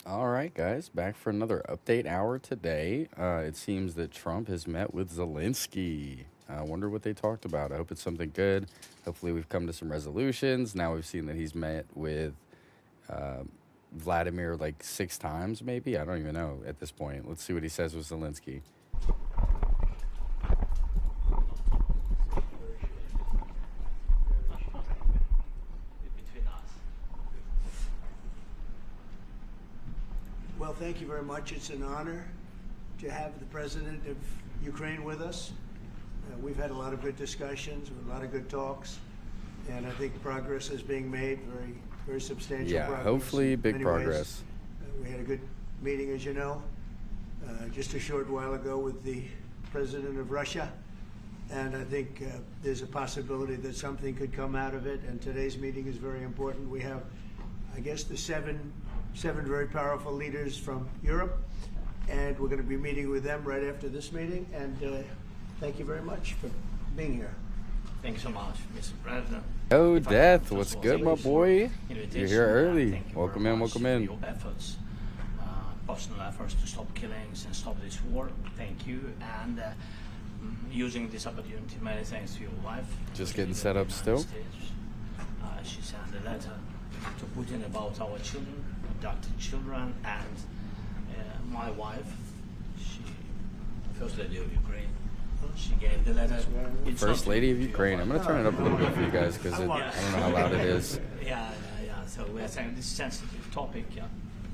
All right, guys, back for another update hour today. It seems that Trump has met with Zelenskyy. I wonder what they talked about. I hope it's something good. Hopefully, we've come to some resolutions. Now we've seen that he's met with uh, Vladimir like 6 times, maybe. I don't even know at this point. Let's see what he says with Zelenskyy. between us. Well, thank you very much. It's an honor to have the President of Ukraine with us. We've had a lot of good discussions, a lot of good talks, and I think progress is being made, very substantial Yeah, progress. hopefully in big many progress. ways. We had a good meeting, as you know, just a short while ago with the President of Russia, and I think there's a possibility that something could come out of it, and today's meeting is very important. We have, I guess, the seven very powerful leaders from Europe, and we're going to be meeting with them right after this meeting, and thank you very much for being here. Thank you so much, Mr. President. Oh, If I Death, can what's first of all good, thank my you for boy? invitation, You're here and early. thank you Welcome very in, much welcome for in. your efforts, personal efforts to stop killings and stop this war. Thank you. And using this opportunity, many thanks to your wife. Just who's getting living set in up the still? United States. She sent a letter to Putin about our children, adopted children, and my wife, she, First Lady of Ukraine, she gave the letter. It's First not Lady of to your Ukraine. I'm going to turn it up a little bit for you guys because I don't know how loud it is. Yeah. So we are saying this sensitive topic,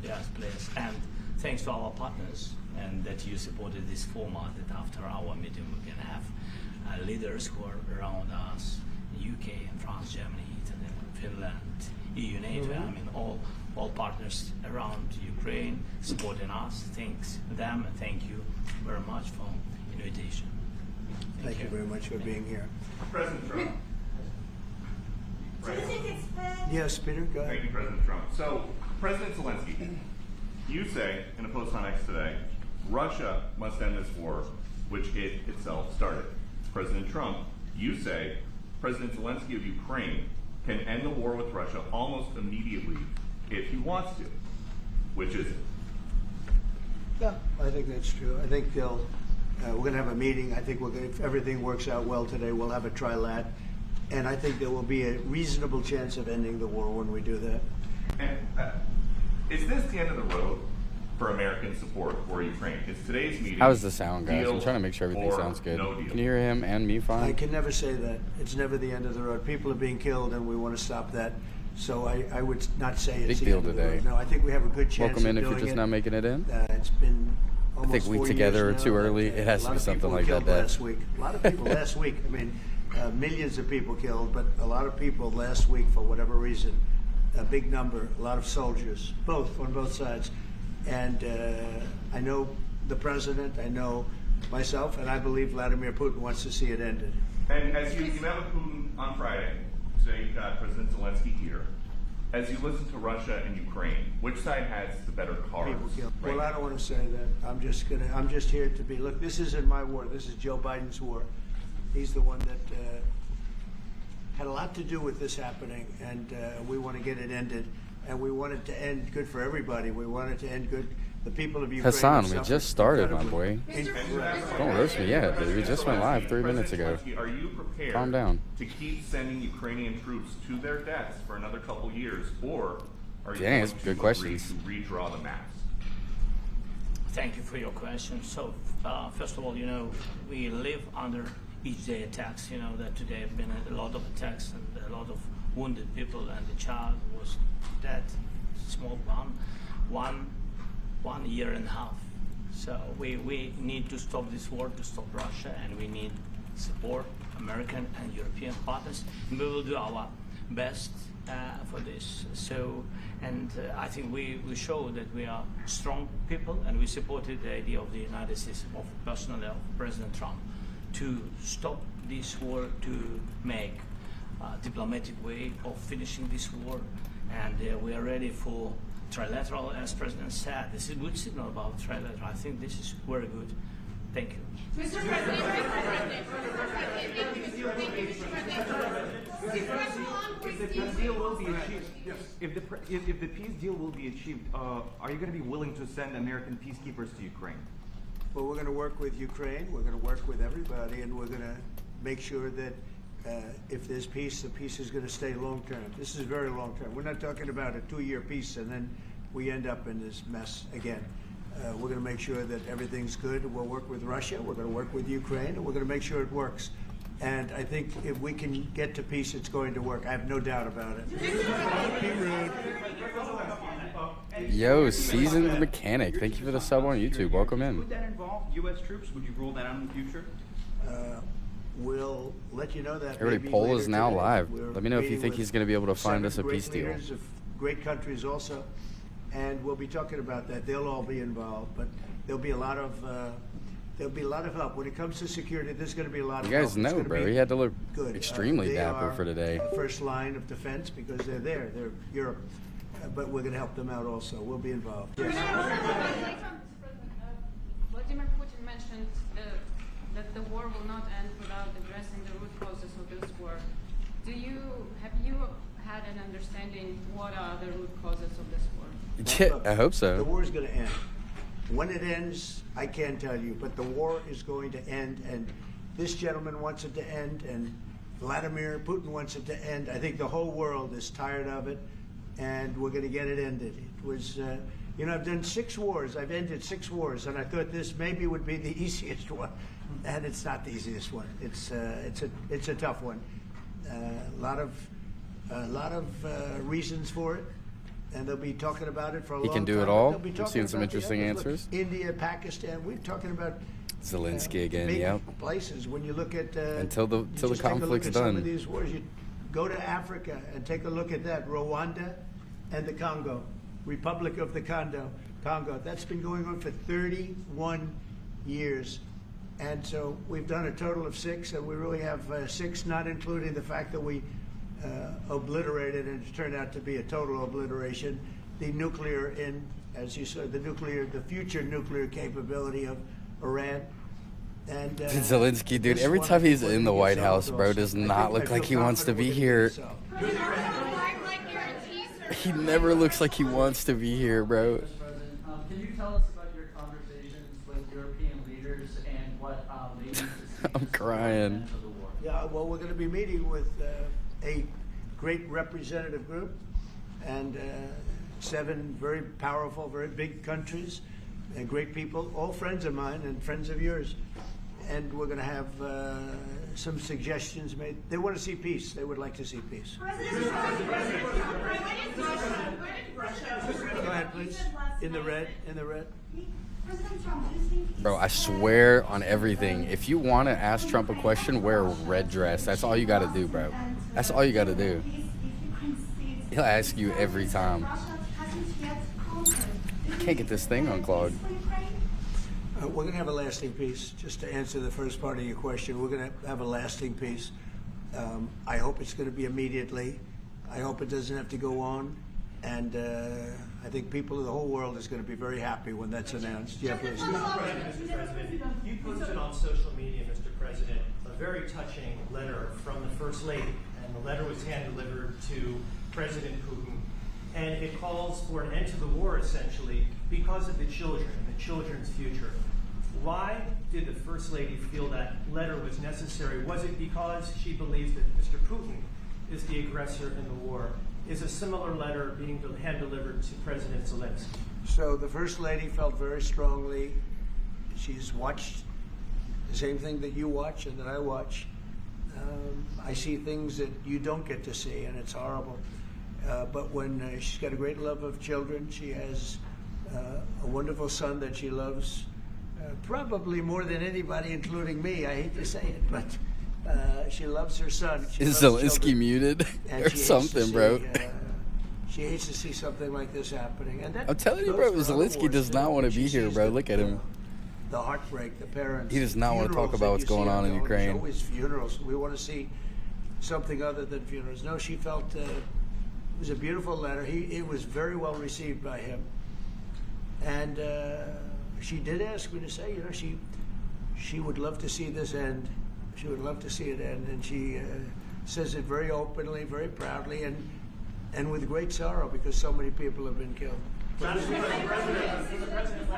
yes, please. And thanks to our partners and that you supported this format that after our meeting we can have leaders who are around us, UK and France, Germany, Italy, Finland, EU, NATO, I mean all partners around Ukraine supporting us. Thanks them and thank you very much for invitation. Thank you very much for being here. President Trump. Yes, Peter, go ahead. Thank you, President Trump. So, President Zelenskyy, you say in a post on X today, Russia must end this war, which it itself started. President Trump, you say President Zelenskyy of Ukraine can end the war with Russia almost immediately if he wants to. Which is it? Yeah, I think that's true. I think we're going to have a meeting. I think if everything works out well today, we'll have a trilat. And I think there will be a reasonable chance of ending the war when we do that. And is this the end of the road for American support for Ukraine? Is today's meeting How's the sound, guys? deal I'm trying to make sure everything or sounds good. no deal? Can you hear him and me I fine? can never say that. It's never the end of the road. People are being killed, and we want to stop that. So I would not say it's Big the deal end of the today. road. No, I think we have a good chance Welcome in of if you're doing just it. not making it in. It's been almost I think a week 4 together years or now, too early. but, It has to a lot be of something people like that, killed Dad. last week. A lot of people last week. I mean, millions of people killed, but a lot of people last week for whatever reason. A big number, a lot of soldiers, on both sides. And I know the president, I know myself, and I believe Vladimir Putin wants to see it ended. And as you met with Putin on Friday, today you've got President Zelenskyy here. As you listen to Russia and Ukraine, which side has the better cards? People killed. right Well, I don't want to say that. I'm just here to be. Look, this isn't my war. This is Joe Biden's war. He's the one that had a lot to do with this happening, and we want to get it ended. And we want it to end good for everybody. We want it to end good. The people of Ukraine. Hassan, have we suffered just started, my incredibly. boy. Don't roast me yet, dude. We just went live 3 minutes ago. Zelenskyy, are you prepared Calm down. to keep sending Ukrainian troops to their deaths for another couple years, or are you Dang, going that's to good agree questions. to redraw the maps? Thank you for your question. So, first of all, we live under each day attacks. You know that today have been a lot of attacks and a lot of wounded people, and the child was dead, small one year and a half. So we need to stop this war, to stop Russia, and we need support, American and European partners. And we will do our best for this. So, and I think we show that we are strong people, and we supported the idea of the United States, of personally of President Trump, to stop this war, to make a diplomatic way of finishing this war, and we are ready for trilateral, as President said. This is a good signal about trilateral. I think this is very good. Thank you. Mr. President, If the peace deal will be achieved, if the peace deal will be achieved, are you going to be willing to send American peacekeepers to Ukraine? Well, we're going to work with Ukraine. We're going to work with everybody, and we're going to make sure that if there's peace, the peace is going to stay long term. This is very long term. We're not talking about a 2-year peace and then we end up in this mess again. We're going to make sure that everything's good. We'll work with Russia. We're going to work with Ukraine, and we're going to make sure it works. And I think if we can get to peace, it's going to work. I have no doubt about it. Yo, Seasoned Mechanic, thank you for the sub on YouTube. Welcome in. Would that involve U.S. troops? Would you rule that out in the future? We'll let you know that. Everybody, maybe poll later is now today. live. We're Let me know if you meeting think with he's going to be able to find us a 7 peace great deal. leaders of great countries also, and we'll be talking about that. They'll all be involved, but there'll be a lot of help when it comes to security. There's going to be a lot of You help. guys It's know, gonna bro. be He had to look good. extremely They dapper are for today. the first line of defense because they're there. They're Europe, but we're going to help them out also. We'll be involved. Yes. Vladimir Putin mentioned that the war will not end without addressing the root causes of this war. Have you had an understanding what are the root causes of this war? Yeah, I hope The so. war is going to end. When it ends, I can't tell you, but the war is going to end, and this gentleman wants it to end, and Vladimir Putin wants it to end. I think the whole world is tired of it, and we're going to get it ended. It was, I've done 6 wars. I've ended 6 wars, and I thought this maybe would be the easiest one, and it's not the easiest one. It's a tough one. A lot of reasons for it. And they'll be talking about it for a long time. He can do it all. They'll be We've talking seen some about the interesting others. Look, answers. India, Pakistan. We're talking about Zelensky again, big yep. places. When you look at Until the just take a look conflict's at some done. of these wars, you go to Africa and take a look at that. Rwanda and the Congo, Republic of the Congo. That's been going on for 31 years. And so we've done a total of 6, and we really have 6, not including the fact that we obliterated, and it turned out to be a total obliteration, the nuclear, as you said, the future nuclear capability of Iran. And Zelensky, dude, this every one, time he's we're in gonna the get White solved House, bro, also. does I not feel look like he wants to confident be we're gonna here. get it solved. He never looks like he wants to be here, bro. Mr. President, can you tell us about your conversations with European leaders and what they need to see I'm crying. to the war? Yeah, well, we're going to be meeting with a great representative group and 7 very powerful, very big countries and great people, all friends of mine and friends of yours. And we're going to have some suggestions made. They want to see peace. They would like to see peace. Go ahead, please. In the red. President Trump, do you think Bro, I swear on everything. If you want to ask Trump a question, wear a red dress. That's all you got to do, bro. That's all you got to do. He'll ask you every time. Can't get this thing unclogged. We're going to have a lasting peace. Just to answer the first part of your question, we're going to have a lasting peace. I hope it's going to be immediately. I hope it doesn't have to go on. And I think people of the whole world is going to be very happy when that's announced. Yeah, please. Mr. President, you posted on social media, Mr. President, a very touching letter from the First Lady, and the letter was hand-delivered to President Putin, and it calls for an end to the war, essentially, because of the children and the children's future. Why did the First Lady feel that letter was necessary? Was it because she believes that Mr. Putin is the aggressor in the war? Is a similar letter being hand-delivered to President Zelensky? So the First Lady felt very strongly. She's watched the same thing that you watch and that I watch. I see things that you don't get to see, and it's horrible. But when she's got a great love of children, she has a wonderful son that she loves, probably more than anybody, including me. I hate to say it, but she loves her son. She Is loves Zelensky children, muted and or she hates something, to bro? see, she hates to see something like this happening. And that I'm telling you, goes bro, for other Zelensky wars, does too. not want to She be here, sees bro. the- Look at him. The heartbreak, the parents. He does not want to talk funerals about that what's you going see on in television. Ukraine. There's always funerals. We want to see something other than funerals. No, she felt it was a beautiful letter. It was very well received by him, and she did ask me to say, she would love to see this end. She would love to see it end, and she says it very openly, very proudly, and with great sorrow because so many people have been killed. Mr. President,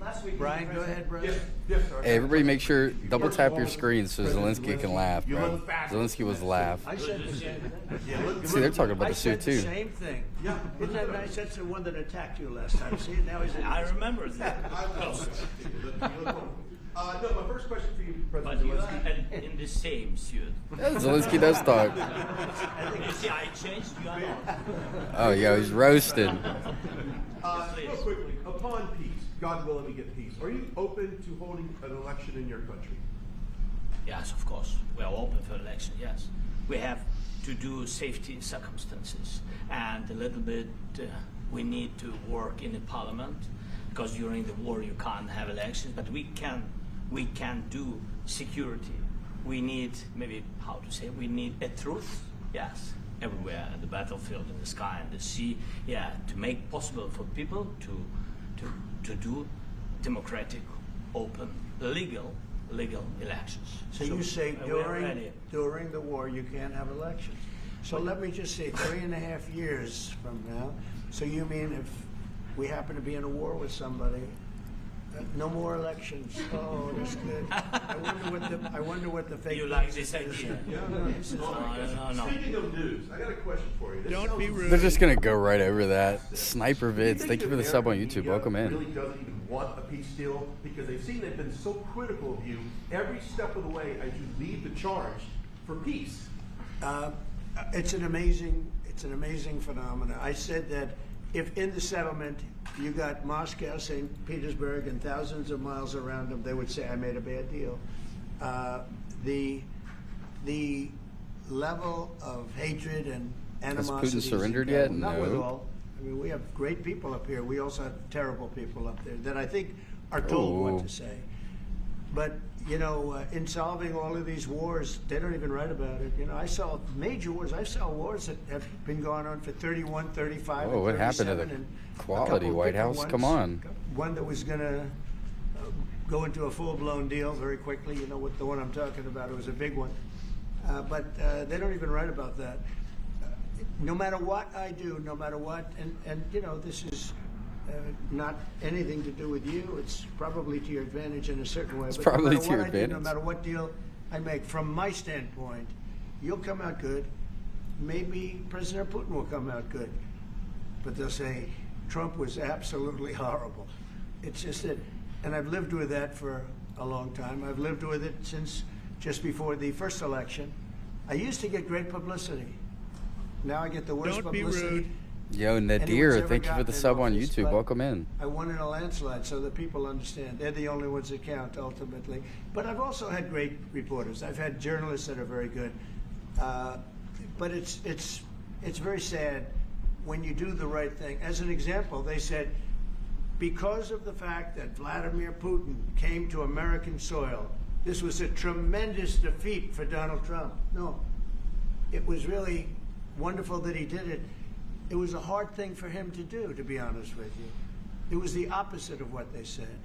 last week. Brian, go ahead, Brian. Yes, sir. Hey, everybody make sure double tap your screen so Zelensky can laugh, You bro. look fast. Zelensky was laugh. I said the same. See, they're talking about I the suit said the too. same thing. Yeah. Isn't that nice? That's the one that attacked you last time. See, now he's. I remember that. No, my first question for you, But President you Zelensky. are in the same suit. Yeah, Zelensky does talk. You see, I changed. You are not. Oh, yeah, he's roasting. Please. Real quickly, upon peace, God willing, we get peace. Are you open to holding an election in your country? Yes, of course. We are open for election, yes. We have to do safety circumstances. And a little bit, we need to work in the parliament because during the war you can't have elections, but we can do security. We need, maybe, how to say, we need a truth, yes, everywhere, in the battlefield, in the sky, in the sea, yeah, to make possible for people to do democratic, open, legal elections. So you say we are ready. during the war you can't have elections. So let me just say 3.5 years from now. So you mean if we happen to be in a war with somebody, no more elections? Oh, that's good. I wonder what the fake You like news this is. idea? No, this is No. Speaking of news, I got a question for you. Don't be rude. They're just going to go right over that. Sniper vids. Thank you for the sub on YouTube. Welcome Really in. doesn't even want a peace deal because they've seen they've been so critical of you every step of the way as you lead the charge for peace. It's an amazing phenomenon. I said that if in the settlement you got Moscow, St. Petersburg, and thousands of miles around them, they would say I made a bad deal. The level of hatred and animosity. Putin is surrendered incredible. yet? Not with No. all. I mean, we have great people up here. We also have terrible people up there that I think are told what Oh. to say. But you know, in solving all of these wars, they don't even write about it. You know, I saw major wars. I saw wars that have been going on for 31, 35, Oh, and what happened to 37, the and a quality couple of White different House? ones. Come on. One that was going to go into a full-blown deal very quickly. You know what the one I'm talking about? It was a big one. But they don't even write about that. No matter what I do, no matter what, and you know, this is not anything to do with you. It's probably to your advantage in a certain way. It's But probably no matter to what your I do, advantage. no matter what deal I make, from my standpoint, you'll come out good. Maybe President Putin will come out good. But they'll say, Trump was absolutely horrible. It's just that, and I've lived with that for a long time. I've lived with it since just before the first election. I used to get great publicity. Now I get the worst publicity. Yo, anyone's Nadir, ever thank you for gotten the in sub on office, YouTube. but Welcome in. I won in a landslide so that people understand. They're the only ones that count ultimately. But I've also had great reporters. I've had journalists that are very good. But it's very sad when you do the right thing. As an example, they said, because of the fact that Vladimir Putin came to American soil, this was a tremendous defeat for Donald Trump. No, it was really wonderful that he did it. It was a hard thing for him to do, to be honest with you. It was the opposite of what they said,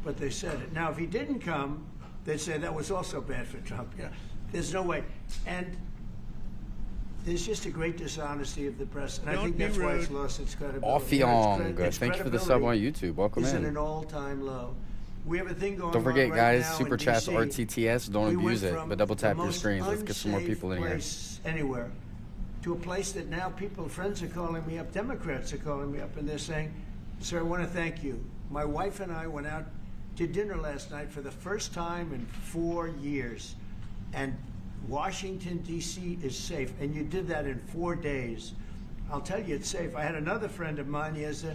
but they said it. Now, if he didn't come, they'd say that was also bad for Trump. You know, there's no way. And there's just a great dishonesty of the press, and I think that's why it's lost its credibility. Offyong. Its Thank you for the sub on credibility YouTube. Welcome is at in. an all-time low. We have a thing going Don't forget, on right guys, now super in chats, DC. RTTS. Don't We abuse went it, from but double tap the your most screens. Let's get some more unsafe people in here. place anywhere to a place that now people, friends are calling me up, Democrats are calling me up, and they're saying, sir, I want to thank you. My wife and I went out to dinner last night for the first time in 4 years, and Washington, D.C. is safe, and you did that in 4 days. I'll tell you, it's safe. I had another friend of mine, he has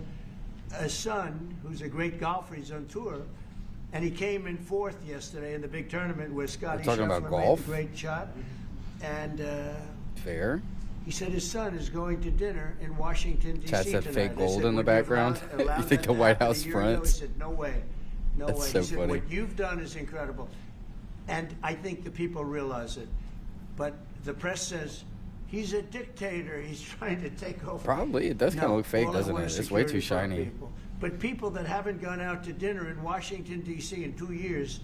a son who's a great golfer, he's on tour, and he came in fourth yesterday in the big tournament where Scotty talking about Scheffler golf? made the great shot. And Fair. he said his son is going to dinner in Washington, D.C. Chat said tonight. fake I gold said, in the "Would you background?" allow You think that the to White happen a House year ago?" fronts? He said, no way. No That's way. so He said, funny. what you've done is incredible. And I think the people realize it. But the press says, he's a dictator. He's trying to take over. Probably. It does kind of No, look fake, all I doesn't want it? is It's way too security for our shiny. people. But people that haven't gone out to dinner in Washington, D.C. in 2 years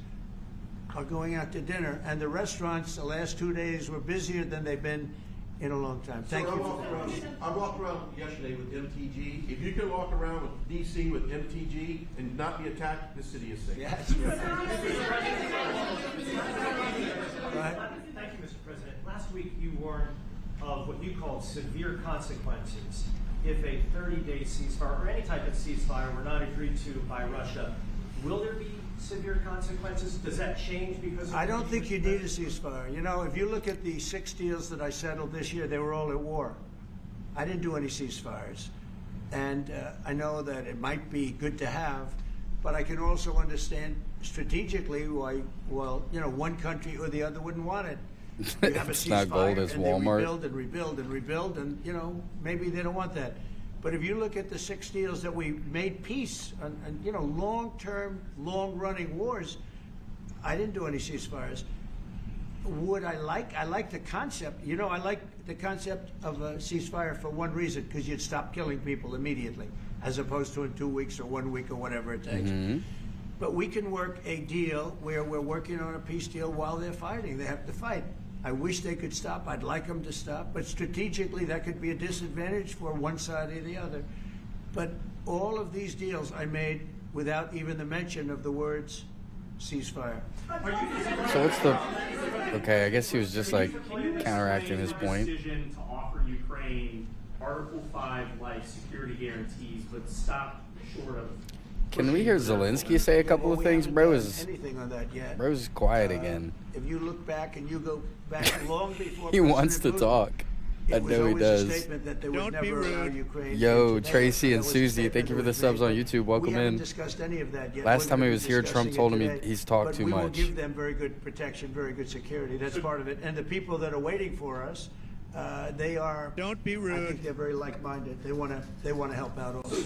are going out to dinner, and the restaurants the last 2 days were busier than they've been in a long time. Thank you for that. I walked around yesterday with MTG. If you can walk around with DC with MTG and not be attacked, this city is safe. Yes. Go ahead. Thank you, Mr. President. Last week you warned of what you called severe consequences if a 30-day ceasefire or any type of ceasefire were not agreed to by Russia. Will there be severe consequences? Does that change because of I don't think you need a ceasefire. You know, if you look at the 6 deals that I settled this year, they were all at war. I didn't do any ceasefires. And I know that it might be good to have, but I can also understand strategically why, well, you know, one country or the other wouldn't want it. You have a It's not gold, it's and Walmart. They rebuild and rebuild and rebuild, and, you know, maybe they don't want that. But if you look at the 6 deals that we made peace and you know, long-term, long-running wars, I didn't do any ceasefires. Would I like the concept. You know, I like the concept of a ceasefire for one reason, because you'd stop killing people immediately, as opposed to in 2 weeks or 1 week or whatever it takes. But we can work a deal where we're working on a peace deal while they're fighting. They have to fight. I wish they could stop. I'd like them to stop. But strategically, that could be a disadvantage for one side or the other. But all of these deals I made without even the mention of the words ceasefire. So what's the? Okay, I guess he was just like counteracting his point. Decision to offer Ukraine Article 5 like security guarantees, but stop short of. Can we hear Zelensky say a couple of things? Bro is anything on that yet. bro's quiet again. If you look back and you go back long before He wants to President Putin, talk. I it was know he always a does. statement that they would never allow Ukraine Yo, into Tracy NATO. and That was a Susie, statement thank you for that the was subs made. on YouTube. Welcome We haven't in. discussed any of that yet. Last We're time he gonna was be here, Trump discussing told it him today. he's talked But too we will much. give them very good protection, very good security. That's part of it. And the people that are waiting for us, they are. Don't be I rude. think they're very like-minded. They want to help out also.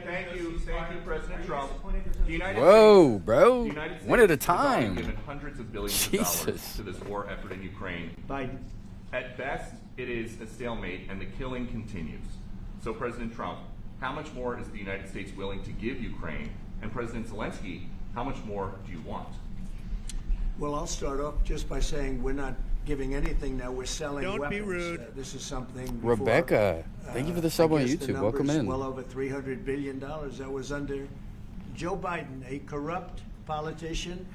Thank you, President Trump. The United Whoa, States, bro. the United One at a States has already time. given hundreds of billions of Jesus. dollars to this war effort in Ukraine. Biden. At best, it is a stalemate, and the killing continues. So, President Trump, how much more is the United States willing to give Ukraine? And President Zelensky, how much more do you want? Well, I'll start off just by saying we're not giving anything now. We're selling Don't weapons. be rude. This is something. Before, Rebecca, thank you for the sub I on guess the YouTube. Welcome number's in. Well over $300 billion. That was under Joe Biden, a corrupt politician,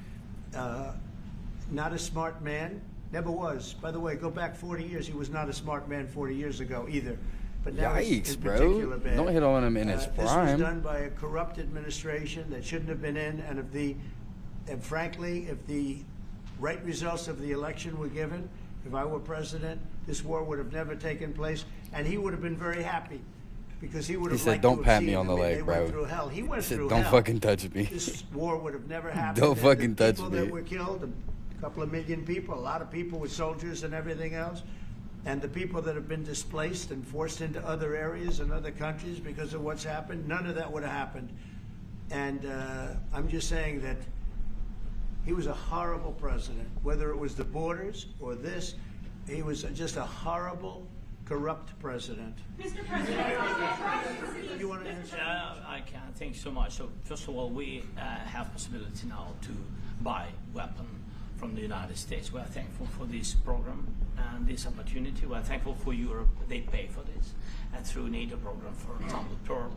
not a smart man. Never was. By the way, go back 40 years. He was not a smart man 40 years ago either. But now Yikes, it's in bro. particular bad. Don't hit on him in his This was prime. done by a corrupt administration that shouldn't have been in. And frankly, if the right results of the election were given, if I were president, this war would have never taken place, and he would have been very happy, because he would have He said, liked "Don't to have pat seen me on the it. I mean, leg, they bro." Went through hell. He went He said, through "Don't hell. fucking touch me." This war would have never happened. Don't and fucking the touch people me. that were killed, a couple of million people, a lot of people with soldiers and everything else, and the people that have been displaced and forced into other areas and other countries because of what's happened, none of that would have happened. And I'm just saying that he was a horrible president, whether it was the borders or this. He was just a horrible, corrupt president. Mr. President, You want to answer? I can. Thank you so much. So first of all, we have possibility now to buy weapon from the United States. We are thankful for this program and this opportunity. We are thankful for Europe. They pay for this. And through NATO program, for example, Pearl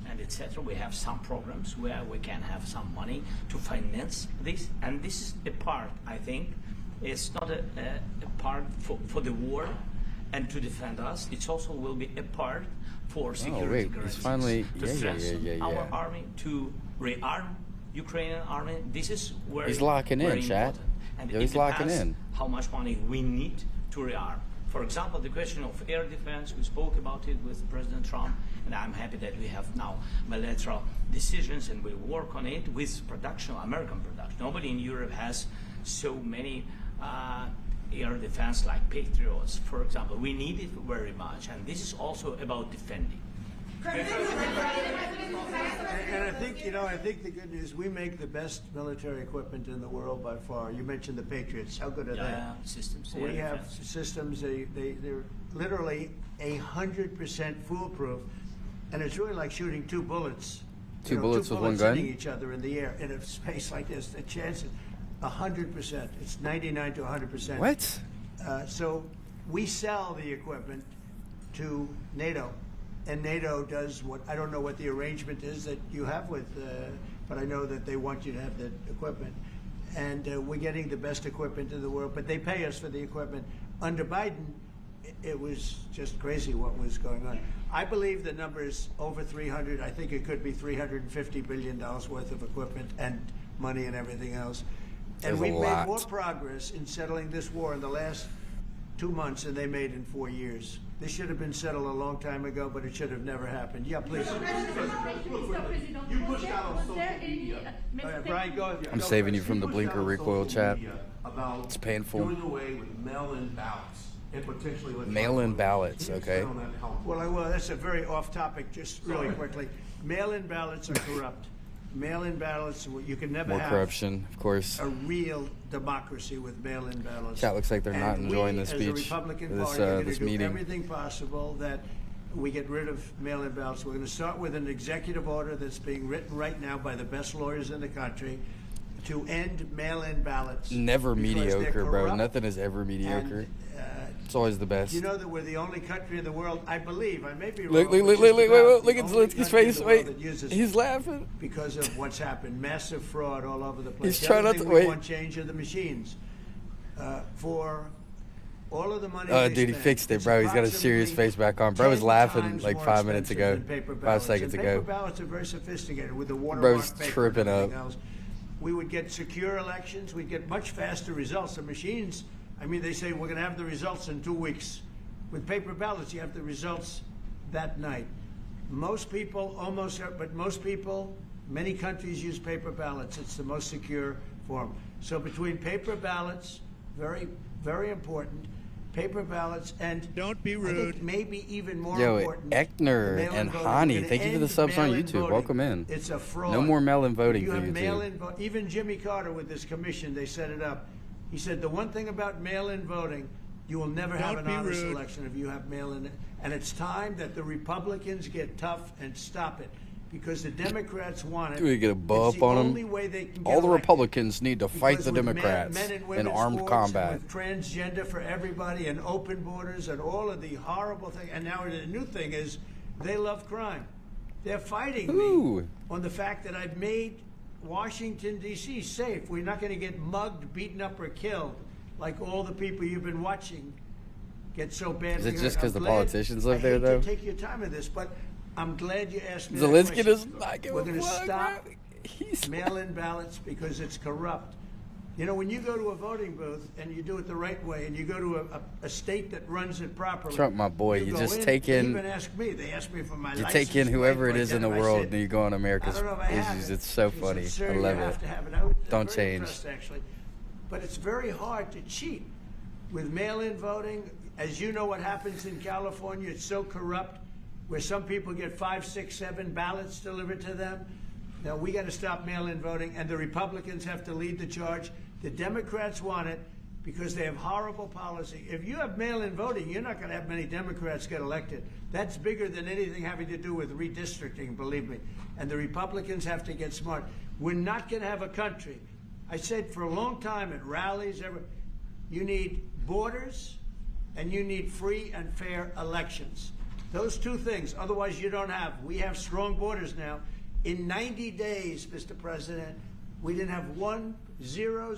and etc., we have some programs where we can have some money to finance this. And this is a part, I think, it's not a part for the war and to defend us. It also will be a part for security wait, he's guarantees, finally- to yeah. strengthen our army, to rearm Ukrainian army. This is where He's locking in, very chat. important. And Yo, it he's locking depends in. how much money we need to rearm. For example, the question of air defense, we spoke about it with President Trump, and I'm happy that we have now bilateral decisions and we work on it with production, American production. Nobody in Europe has so many air defense like Patriots, for example. We need it very much, and this is also about defending. And I think, I think the good news, we make the best military equipment in the world by far. You mentioned the Patriots. How good are Yeah, systems. they? We air have defense. systems, they're literally 100% foolproof. And it's really like shooting 2 bullets Two bullets with one gun? hitting each other in the air in a space like this. The chance is 100%. It's 99 to 100%. What? So we sell the equipment to NATO, and NATO does what, I don't know what the arrangement is that you have with, but I know that they want you to have the equipment. And we're getting the best equipment in the world, but they pay us for the equipment. Under Biden, it was just crazy what was going on. I believe the number is over 300. I think it could be $350 billion worth of equipment and money and everything else. And we've made more progress in settling this war in the last 2 months than they made in 4 years. This should have been settled a long time ago, but it should have never happened. Yeah, please. You pushed out on social media. Brian, go ahead. I'm saving you from the blinker recoil chat. It's painful. Doing away with mail-in ballots and potentially mail-in ballots, okay. Well, that's a very off-topic. Just really quickly, mail-in ballots are corrupt. Mail-in ballots, you can never More have corruption, of course. a real democracy with mail-in ballots. Chat looks like they're not enjoying this as a speech, Republican this Party, are this going to do meeting. everything possible that we get rid of mail-in ballots. We're going to start with an executive order that's being written right now by the best lawyers in the country to end mail-in ballots. Never because they're mediocre, bro. corrupt. Nothing is ever mediocre. And, It's always the best. you know that we're the only country in the world, I believe, I may be wrong. Look, but look, just look, look, about look, the look at only Zelensky's country in face. the Wait, world that uses he's laughing. because of what's happened. Massive fraud all over the place. He's The other trying not thing to- we wait. want change of the machines. For all of the money Oh, they dude, he spend, fixed it, it's bro. He's got a serious approximately face back on. Bro was 10 laughing times like more 5 minutes ago, expensive than paper 5 ballots. seconds And ago. Paper ballots are very sophisticated with the watermark Bro's paper and tripping everything up. else. We would get secure elections. We'd get much faster results. The machines, I mean, they say we're going to have the results in 2 weeks. With paper ballots, you have the results that night. Most people, but most people, many countries use paper ballots. It's the most secure form. So between paper ballots, very, very important, paper ballots, and don't be I rude. think maybe even more Yo, important, Eckner the mail-in and voting. Hani, We're gonna thank you for the end subs on mail-in YouTube. voting. Welcome in. It's a fraud. No more mail-in voting You for have YouTube. mail-in even Jimmy Carter with this commission, they set it up. He said the one thing about mail-in voting, you will never have Don't an be honest rude. election if you have mail-in. And it's time that the Republicans get tough and stop it, because the Democrats want it. Do we get a buff It's the on only him? way they can get All the elected. Republicans need to fight Because the with Democrats men and in women's armed sports, combat. and with transgender for everybody, and open borders, and all of the horrible things. And now the new thing is, they love crime. They're fighting Ooh. me on the fact that I've made Washington, D.C. safe. We're not going to get mugged, beaten up, or killed like all the people you've been watching get so badly Is it hurt. just 'cause I'm the glad- politicians live I there, hate though? to take your time in this, but I'm glad you asked me that Zelensky question. does not give We're a going to fuck, stop bro. He's mail-in ballots because it's corrupt. You know, when you go to a voting booth and you do it the right way, and you go to a state that runs it properly. Trump, my boy, you go just in, take they in- even ask me. They ask me for my You license take in whoever plate, it is in the I world said, and you go on America's I don't know if I have issues. it. It's so He said, funny. "Sir, I you love have it. to have it." I was Don't very change. impressed, actually. But it's very hard to cheat with mail-in voting. As you know what happens in California, it's so corrupt, where some people get 5, 6, 7 ballots delivered to them. Now, we got to stop mail-in voting, and the Republicans have to lead the charge. The Democrats want it because they have horrible policy. If you have mail-in voting, you're not going to have many Democrats get elected. That's bigger than anything having to do with redistricting, believe me. And the Republicans have to get smart. We're not going to have a country. I said for a long time at rallies, you need borders and you need free and fair elections. Those two things, otherwise you don't have. We have strong borders now. In 90 days, Mr. President, we didn't have 0,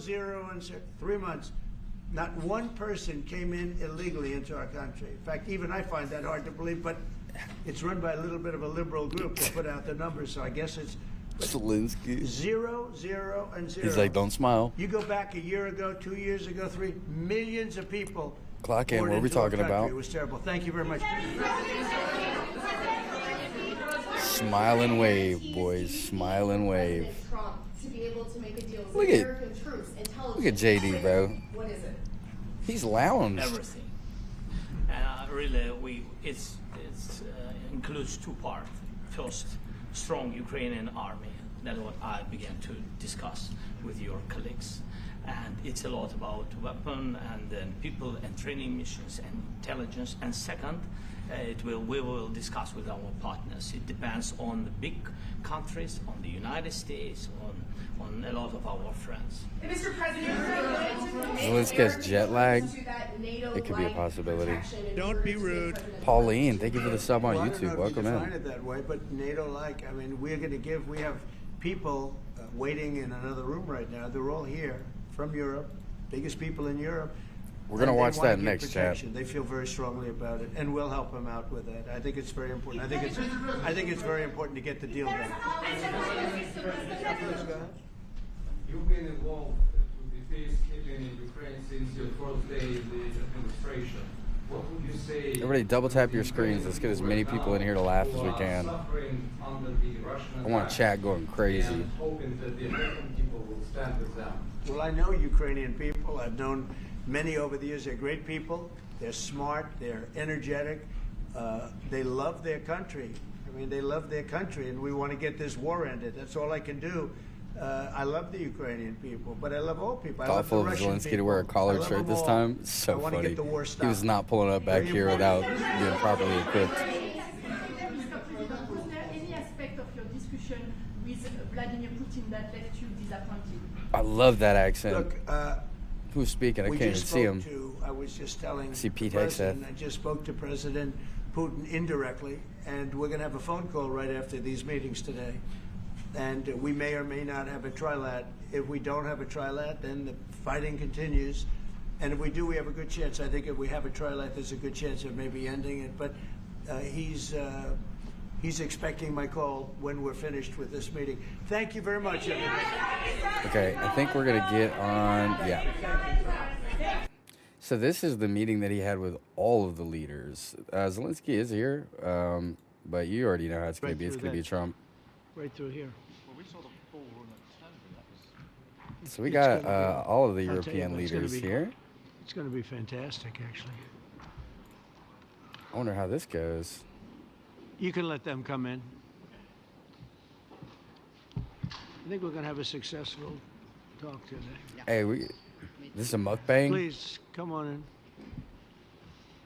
in 3 months. Not one person came in illegally into our country. In fact, even I find that hard to believe, but it's run by a little bit of a liberal group that put out the numbers, so I guess it's Zelensky. 0, 0, and 0. He's like, don't smile. You go back a year ago, 2 years ago, 3 millions of people. Clock in. poured What are we into our talking country. about? It was terrible. Thank you very much. Smile and wave, boys. Smile and wave. Trump to be able to make a deal with Look at- American troops, intelligence. Look at JD, bro. What is it? He's lounged. Everything. Really, it includes 2 parts. First, strong Ukrainian army. That's what I began to discuss with your colleagues. And it's a lot about weapon and then people and training missions and intelligence. And second, we will discuss with our partners. It depends on the big countries, on the United States, on a lot of our friends. Mr. President, Zelenskyy has jet lag. It could be a possibility. Don't be rude. Pauline, thank you for the sub on Well, I don't know YouTube. if Welcome you define in. it that way, but NATO-like. I mean, we're going to give. We have people waiting in another room right now. They're all here from Europe, biggest people in Europe. We're going to And they watch wanna that get next chat. protection. They feel very strongly about it, and we'll help them out with that. I think it's very important. I think it's very important to get the deal done. You've been involved with the peacekeeping in Ukraine since your first day in the administration. What would you say? Everybody double tap your screens. Let's get as many people in here to laugh as we can. I want chat going crazy. And hoping that the American people will stand with them. Well, I know Ukrainian people. I've known many over the years. They're great people. They're smart. They're energetic. They love their country. I mean, they love their country, and we want to get this war ended. That's all I can do. I love the Ukrainian people, but I love all people. I love the Thoughtful of Russian Zelenskyy to people. wear a I collared love shirt them this all. time. I So want to funny. get the war He stopped. was not pulling up back here without being properly equipped. Mr. President, was there any aspect of your discussion with Vladimir Putin that left you disappointed? I love that accent. Look, Who's speaking? I we can't even just see spoke him. to, I was just telling see Pete the president, Hegseth. I just spoke to President Putin indirectly, and we're going to have a phone call right after these meetings today. And we may or may not have a trilat. If we don't have a trilat, then the fighting continues. And if we do, we have a good chance. I think if we have a trilat, there's a good chance of maybe ending it. But he's expecting my call when we're finished with this meeting. Thank you very much, everybody. Okay, I think we're going to get on. Yeah. So this is the meeting that he had with all of the leaders. Zelenskyy is here, but you already know how it's going to be. It's going to be Trump. Right through here. So we got all of the I'll tell you European what, it's gonna leaders be- here. It's going to be fantastic, actually. I wonder how this goes. You can let them come in. I think we're going to have a successful talk today. Hey, this is a mukbang. Please, come on in.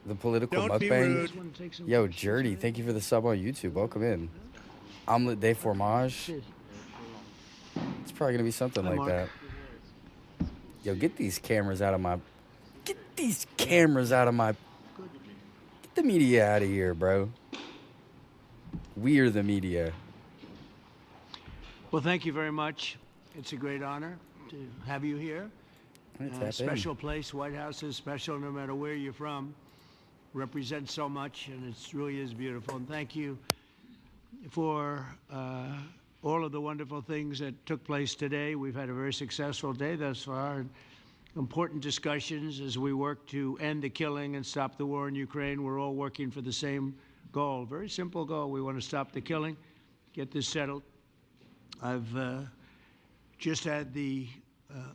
The political Don't be mukbang. rude. Wanna take some Yo, questions, Jerdy, thank you for the sub on YouTube. Welcome in. Omelette de fromage. It's probably gonna be something Hi, like Mark. that. Yo, get these cameras out of my. Get these cameras out of my. Get the media out of here, bro. We're the media. Well, thank you very much. It's a great honor to have you here. Tap in. Special place. White House is special no matter where you're from. Represents so much, and it really is beautiful. And thank you for all of the wonderful things that took place today. We've had a very successful day thus far. And important discussions as we work to end the killing and stop the war in Ukraine. We're all working for the same goal, very simple goal. We want to stop the killing, get this settled. I've just had the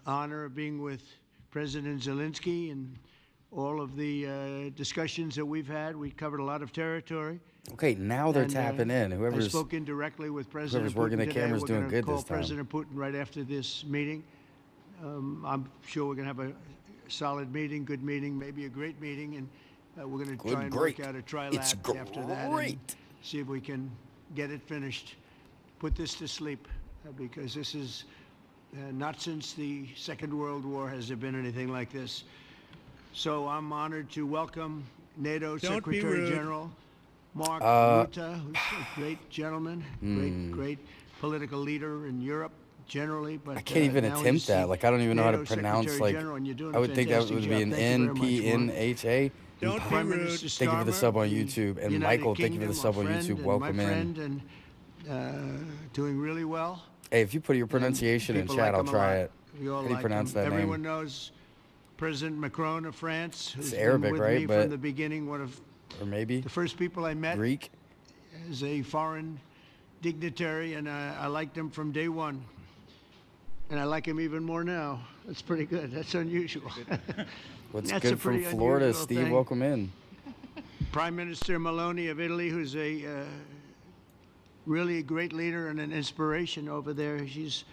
honor of being with President Zelenskyy and all of the discussions that we've had. We covered a lot of territory. Okay, now they're And, tapping in. I've Whoever's spoken directly with President whoever's working Putin the today. camera's We're doing gonna good call this time. President Putin right after this meeting. I'm sure we're going to have a solid meeting, good meeting, maybe a great meeting, and we're going to Good, try and great. work out a It's trilat after that and great. see if we can get it finished, put this to sleep, because this is not since the Second World War has there been anything like this. So I'm honored to welcome NATO Secretary General Mark Rutte, who's a great gentleman, great political leader in Europe generally. But I can't even now attempt he's that. the Like, I don't even know how to NATO pronounce, Secretary like, General, and you're doing I a would think that would fantastic be job. an Thank you very much, Mark. NPNHA. Prime Minister Thank you for the Starmer, sub on the YouTube. And United Michael, thank you for Kingdom, the sub our on friend YouTube. and Welcome my in. friend, and doing really well. Hey, if you put your pronunciation in People chat, like I'll him a try lot. it. We all How do you like pronounce him. that Everyone name? knows President Macron of France, who's It's Arabic, been with right? me But- from the beginning. One of Or maybe the first people I met Greek. as a foreign dignitary, and I liked him from day one. And I like him even more now. That's pretty good. That's unusual. What's That's a good from pretty Florida, unusual Steve? thing. Welcome in. Prime Minister Meloni of Italy, who's a really a great leader and an inspiration over there. She's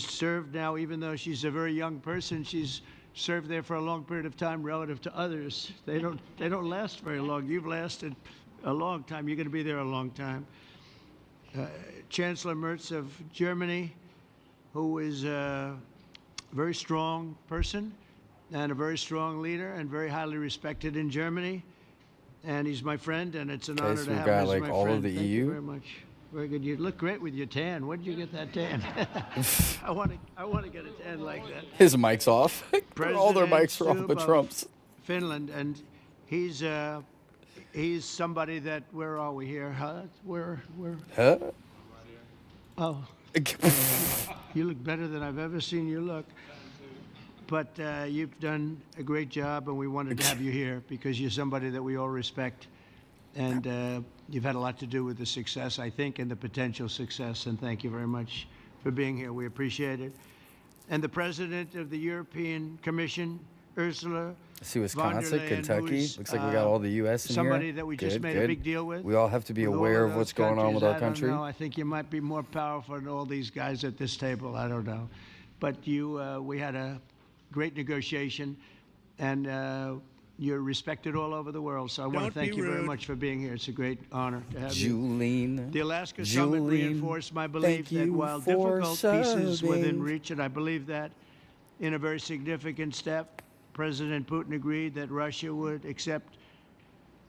served now, even though she's a very young person. She's served there for a long period of time relative to others. They don't last very long. You've lasted a long time. You're going to be there a long time. Chancellor Merz of Germany, who is a very strong person and a very strong leader and very highly respected in Germany. And he's my friend, and it's an honor so to we've have got him as like my all friend. of the Thank EU. you very much. Very good. You look great with your tan. Where did you get that tan? I want to get a tan like that. His mic's off. All their mics are off but Stubb of Trump's. Finland, and he's somebody that, where are we here? Huh? Where? Huh? Oh, you look better than I've ever seen you look. But you've done a great job, and we wanted to have you here because you're somebody that we all respect. And you've had a lot to do with the success, I think, and the potential success. And thank you very much for being here. We appreciate it. And the President of the European Commission, Ursula I see von der Wisconsin, Leyen, Kentucky. who's, Looks like we got all the U.S. in somebody here. that we Good, just made good. a big deal with. We all have to be With aware all of what's those going on with our countries, country. I don't know. I think you might be more powerful than all these guys at this table. I don't know. But we had a great negotiation, and you're respected all over the world. So I want to thank you very much for being here. It's a great honor to have you. Julene. The Alaska Summit reinforced my belief that while difficult, peace is within reach, and I believe that in a very significant step, President Putin agreed that Russia would accept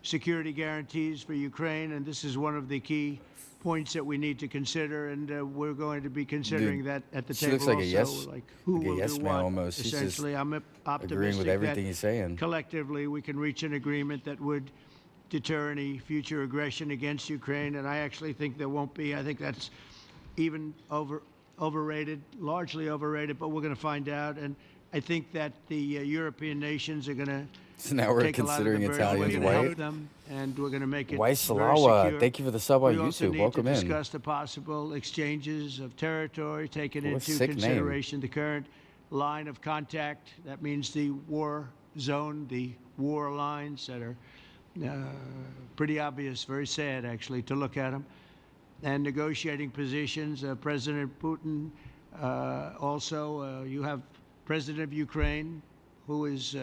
security guarantees for Ukraine, and this is one of the key points that we need to consider, and we're going to be considering that at the she table looks like also, a yes, like who like a will yes do man what. almost. She's just Essentially, I'm optimistic agreeing with everything that he's saying. collectively we can reach an agreement that would deter any future aggression against Ukraine, and I actually think there won't be. I think that's even overrated, largely overrated, but we're going to find out. And I think that the European nations are going to So now we're take a lot of considering the burden. Italians We're going to white. help them, and we're going to make it Weiss very Salawa, secure. thank you for the sub on We also YouTube. need Welcome to in. discuss the possible exchanges of territory, taking What a into sick name. consideration the current line of contact. That means the war zone, the war lines that are pretty obvious, very sad actually to look at them, and negotiating positions. President Putin, also you have President of Ukraine, who is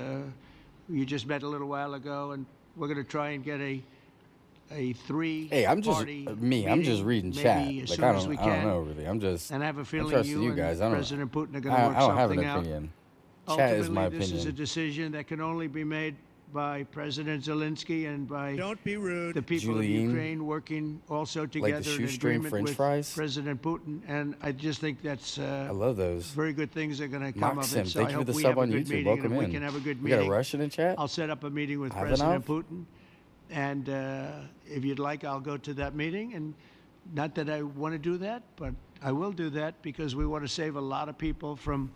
you just met a little while ago, and we're going to try and get a three. Hey, I'm just party me. I'm just meeting, reading maybe chat. as Like soon I as don't, we I don't can. know really. I'm just. And I have a I'm feeling trusting you you guys. I and don't. President Putin are going to work I don't have an something out. opinion. Chat is my Ultimately, this is a opinion. decision that can only be made by President Zelensky and by Don't be rude. the people Julian, of Ukraine working also together in shoestring agreement French with fries? President Putin. And I just think that's I love those. very good things are going to come Maxim, of it. So thank I you for hope the we sub have a on good YouTube. meeting, Welcome and if in. we can have a good We got a meeting. Russian in chat. I'll set up a meeting with Ivanov? President Putin, and if you'd like, I'll go to that meeting. And not that I want to do that, but I will do that because we want to save a lot of people from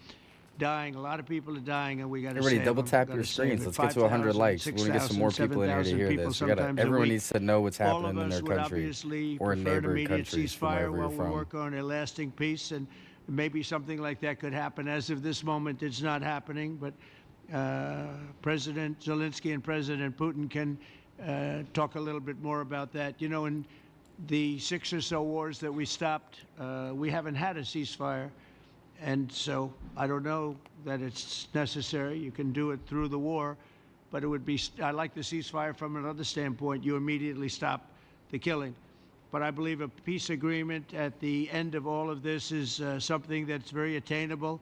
dying. A lot of people are dying, and we got to Everybody save double them. tap Gotta your save screens. it. Let's get to 100 5,000, likes. We want to get some more 6,000, people in here to 7,000 hear people this. We gotta, sometimes a everyone week. needs to know what's All happening of in us their would country obviously or in prefer an neighboring immediate countries from ceasefire wherever you're while we from. work on a lasting peace, and maybe something like that could happen. As of this moment, it's not happening, but President Zelensky and President Putin can talk a little bit more about that. You know, in the 6 or so wars that we stopped, we haven't had a ceasefire. And so I don't know that it's necessary. You can do it through the war, but it would be, I like the ceasefire from another standpoint. You immediately stop the killing. But I believe a peace agreement at the end of all of this is something that's very attainable,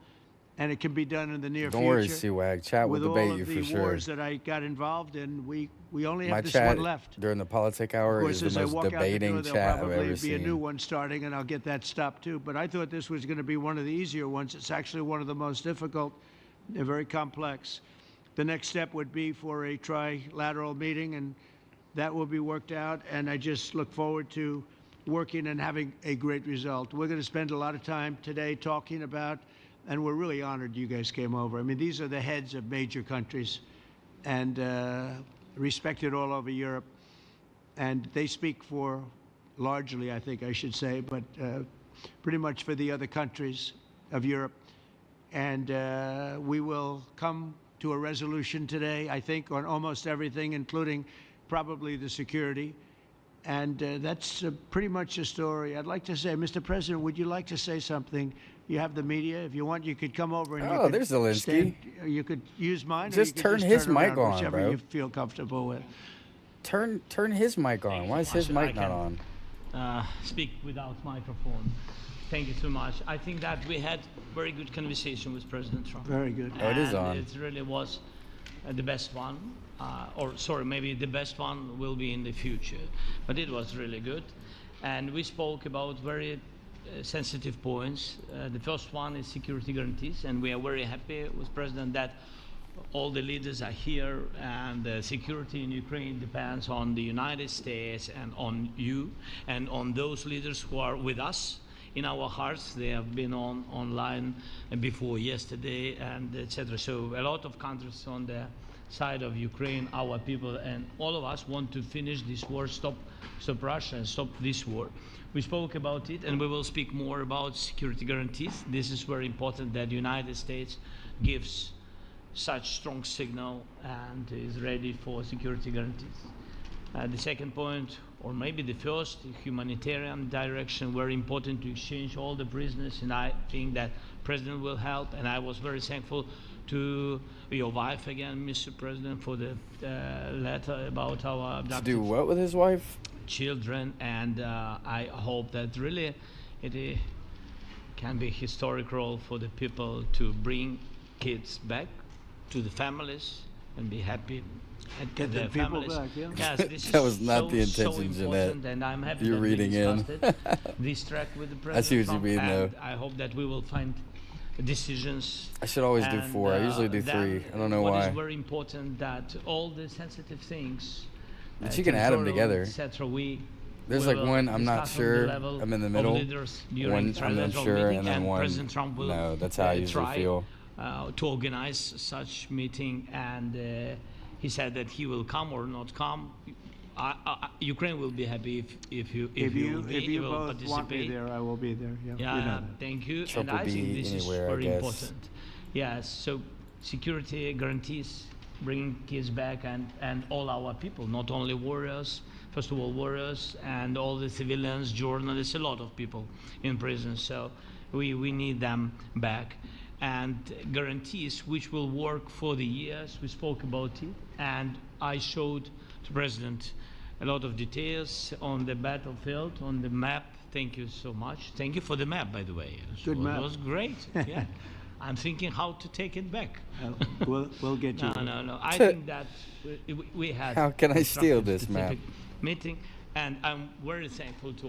and it can be done in the near Don't future. worry, C-Wag. Chat will With all debate of you the for sure. wars that I got involved in, we only My have this chat one left. during the politic hour Of course, is as the I most walk out the door, debating there'll chat I've probably ever be a new seen. one starting, and I'll get that stopped too. But I thought this was going to be one of the easier ones. It's actually one of the most difficult. They're very complex. The next step would be for a trilateral meeting, and that will be worked out. And I just look forward to working and having a great result. We're going to spend a lot of time today talking about, and we're really honored you guys came over. I mean, these are the heads of major countries and respected all over Europe. And they speak for, largely, I think I should say, but pretty much for the other countries of Europe. And we will come to a resolution today, I think, on almost everything, including probably the security. And that's pretty much the story. I'd like to say, Mr. President, would you like to say something You have the media. If you want, you could come over and you Oh, could there's Zelenskyy. you could use mine. Just or you could turn his turn mic around, on, whichever bro. you feel comfortable with. Turn his mic on. Why is his mic not on? Speak without microphone. Thank you so much. I think that we had very good conversation with President Trump. Very good. Oh, it is And on. It really was the best one, or sorry, maybe the best one will be in the future. But it was really good, and we spoke about very sensitive points. The first one is security guarantees, and we are very happy with President that all the leaders are here, and the security in Ukraine depends on the United States and on you and on those leaders who are with us in our hearts. They have been online before yesterday, and etc. So a lot of countries on the side of Ukraine, our people, and all of us want to finish this war, stop Russia and stop this war. We spoke about it, and we will speak more about security guarantees. This is very important that the United States gives such strong signal and is ready for security guarantees. The second point, or maybe the first, humanitarian direction, very important to exchange all the prisoners, and I think that President will help, and I was very thankful to your wife again, Mr. President, for the letter about our To do what with his wife? children, and I hope that really it can be a historic role for the people to bring kids back to the families and be happy and Get the their people families. back, yeah. Yes, this That is was not the so intention, important, Jeanette. and I'm happy You're that reading we in. discussed this track with the President. I see what you Trump, mean, and though. I hope that we will find decisions. I should always do And, 4. I usually do then 3. I don't know what why. is very important that all the sensitive things, But you can add 'em together. etc. There's we like will one, I'm not discuss on the sure, level I'm in the of middle. leaders during One, I'm trilateral unsure, meeting, and then one, President Trump will no, that's how I usually try feel. to organize such meeting, and he said that he will come or not come. Ukraine will be happy if you If you will both want me participate. there, I will be there. Yeah, Yeah, you know that. thank you. Trump and will I think be this anywhere, is I very guess. important. Yes, so security guarantees, bringing kids back, and all our people, not only warriors, first of all warriors, and all the civilians, journalists, a lot of people in prison. So we need them back. And guarantees which will work for the years. We spoke about it, and I showed the President a lot of details on the battlefield, on the map. Thank you so much. Thank you for the map, by the way. Good map. It was great. Yeah. I'm thinking how to take it back. We'll get you. No. I think that we had. How can I steal constructive, this map? specific meeting, and I'm very thankful to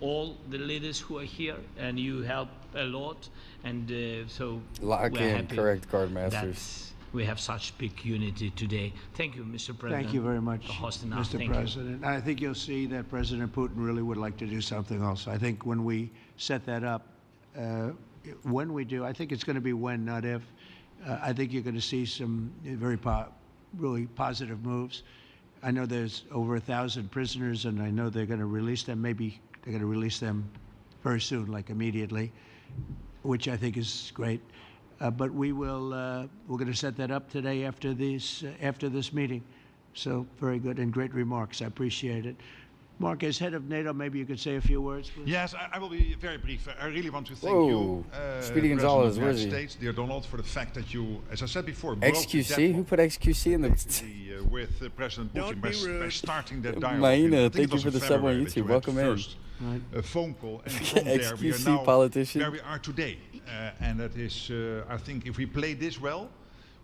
all the leaders who are here, and you help a lot, and so Lock we're in, happy correct, card that masters. we have such big unity today. Thank you, Mr. President. Thank you very much, for hosting us. Mr. Thank President. I think you'll see that President Putin really would like to do something else. I think when we set that up, when we do, I think it's going to be when, not if. I think you're going to see some really positive moves. I know there's over 1,000 prisoners, and I know they're going to release them. Maybe they're going to release them very soon, like immediately, which I think is great. But we're going to set that up today after this meeting. So very good and great remarks. I appreciate it. Mark, as head of NATO, maybe you could say a few words, please. Yes, I will be very brief. I really want to thank Whoa. you, Speedy President Gonzalez, of the where United is he? States, dear Donald, for the fact that you, as I said before, broke the XQC? Who put XQC in the... with President Putin by starting that dialogue. Maina, I think thank it you was for in the sub on February that YouTube. you had Welcome in. first a phone call, and from there we are XQC now politician. where we are today. And that is, I think, if we play this well,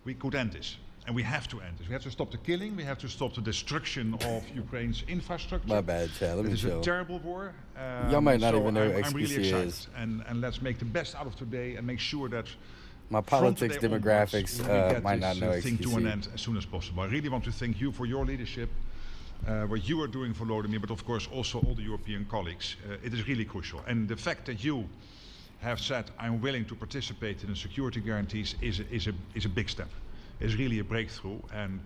we could end this. And we have to end this. We have to stop the killing. We have to stop the destruction of Ukraine's infrastructure. My bad, Chad. Let me It is chill. a terrible war. Y'all might not so even know who I'm really XQC excited. is. And let's make the best out of today and make sure that My from politics today demographics onwards, we get might not this, know thing to an XQC. end as soon as possible. I really want to thank you for your leadership, what you are doing for Volodymyr, but of course also all the European colleagues. It is really crucial. And the fact that you have said, I'm willing to participate in the security guarantees is a big step. It's really a breakthrough, and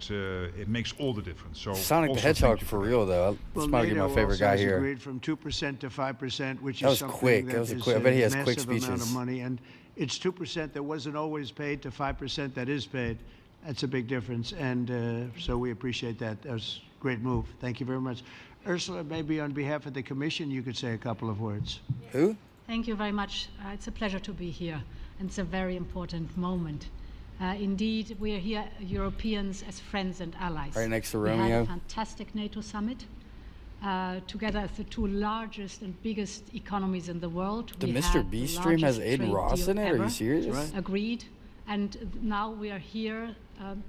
it makes all the difference. So Sonic the also Hedgehog thank you for that. real, though. This might be my favorite also guy has here. agreed from 2% to 5%, which That is was something quick. That was a is quick. I bet he has quick massive amount speeches. of money, and it's 2% that wasn't always paid to 5% that is paid. That's a big difference, and so we appreciate that. That was a great move. Thank you very much. Ursula, maybe on behalf of the Commission, you could say a couple of words. Who? Thank you very much. It's a pleasure to be here, and it's a very important moment. Indeed, we are here, Europeans, as friends and allies. Right next to We had Romeo. a fantastic NATO summit, together as the two largest and biggest economies in the world. The We Mr. had Beast the stream has largest Aiden trade Ross deal in it? Are you ever. serious? Right. Agreed. And now we are here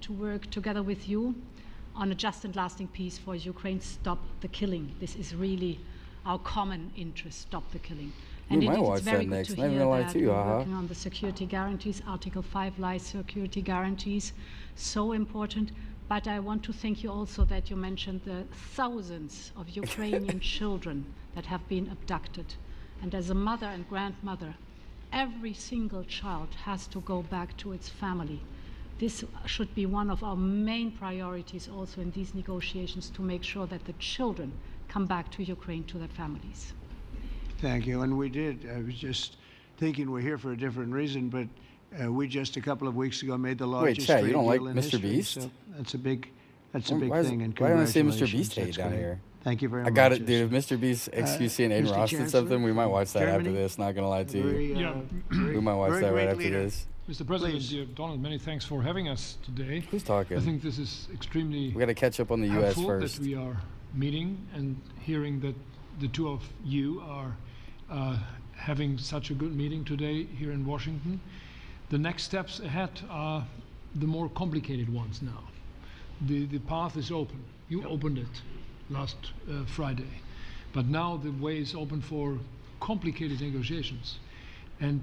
to work together with you on a just and lasting peace for Ukraine. Stop the killing. This is really our common interest. Stop the killing. And We might indeed, watch it's very that good next. to Not even hear gonna lie that to you, we're haha. working on the security guarantees, Article 5 lies security guarantees, so important. But I want to thank you also that you mentioned the thousands of Ukrainian children that have been abducted. And as a mother and grandmother, every single child has to go back to its family. This should be one of our main priorities also in these negotiations, to make sure that the children come back to Ukraine to their families. Thank you. And we did. I was just thinking we're here for a different reason, but we just a couple of weeks ago made the largest Chad, you trade don't like deal in Mr. history. Beast? So that's a big Why thing. And why don't I see Mr. congratulations. Beast hate That's down great. here? Thank you very much. I got it, dude. If Mr. Beast XQC and Aiden Mr. Ross did Chancellor something, we might watch that after Germany? this. Not gonna lie to you. Very, We might watch very that right great after leader. this. Mr. President, Please. dear Donald, many thanks for having us today. Who's talking? I think this is extremely We got to catch up on the U.S. helpful first. that we are meeting and hearing that the two of you are having such a good meeting today here in Washington. The next steps ahead are the more complicated ones now. The path is open. You opened it last Friday. But now the way is open for complicated negotiations. And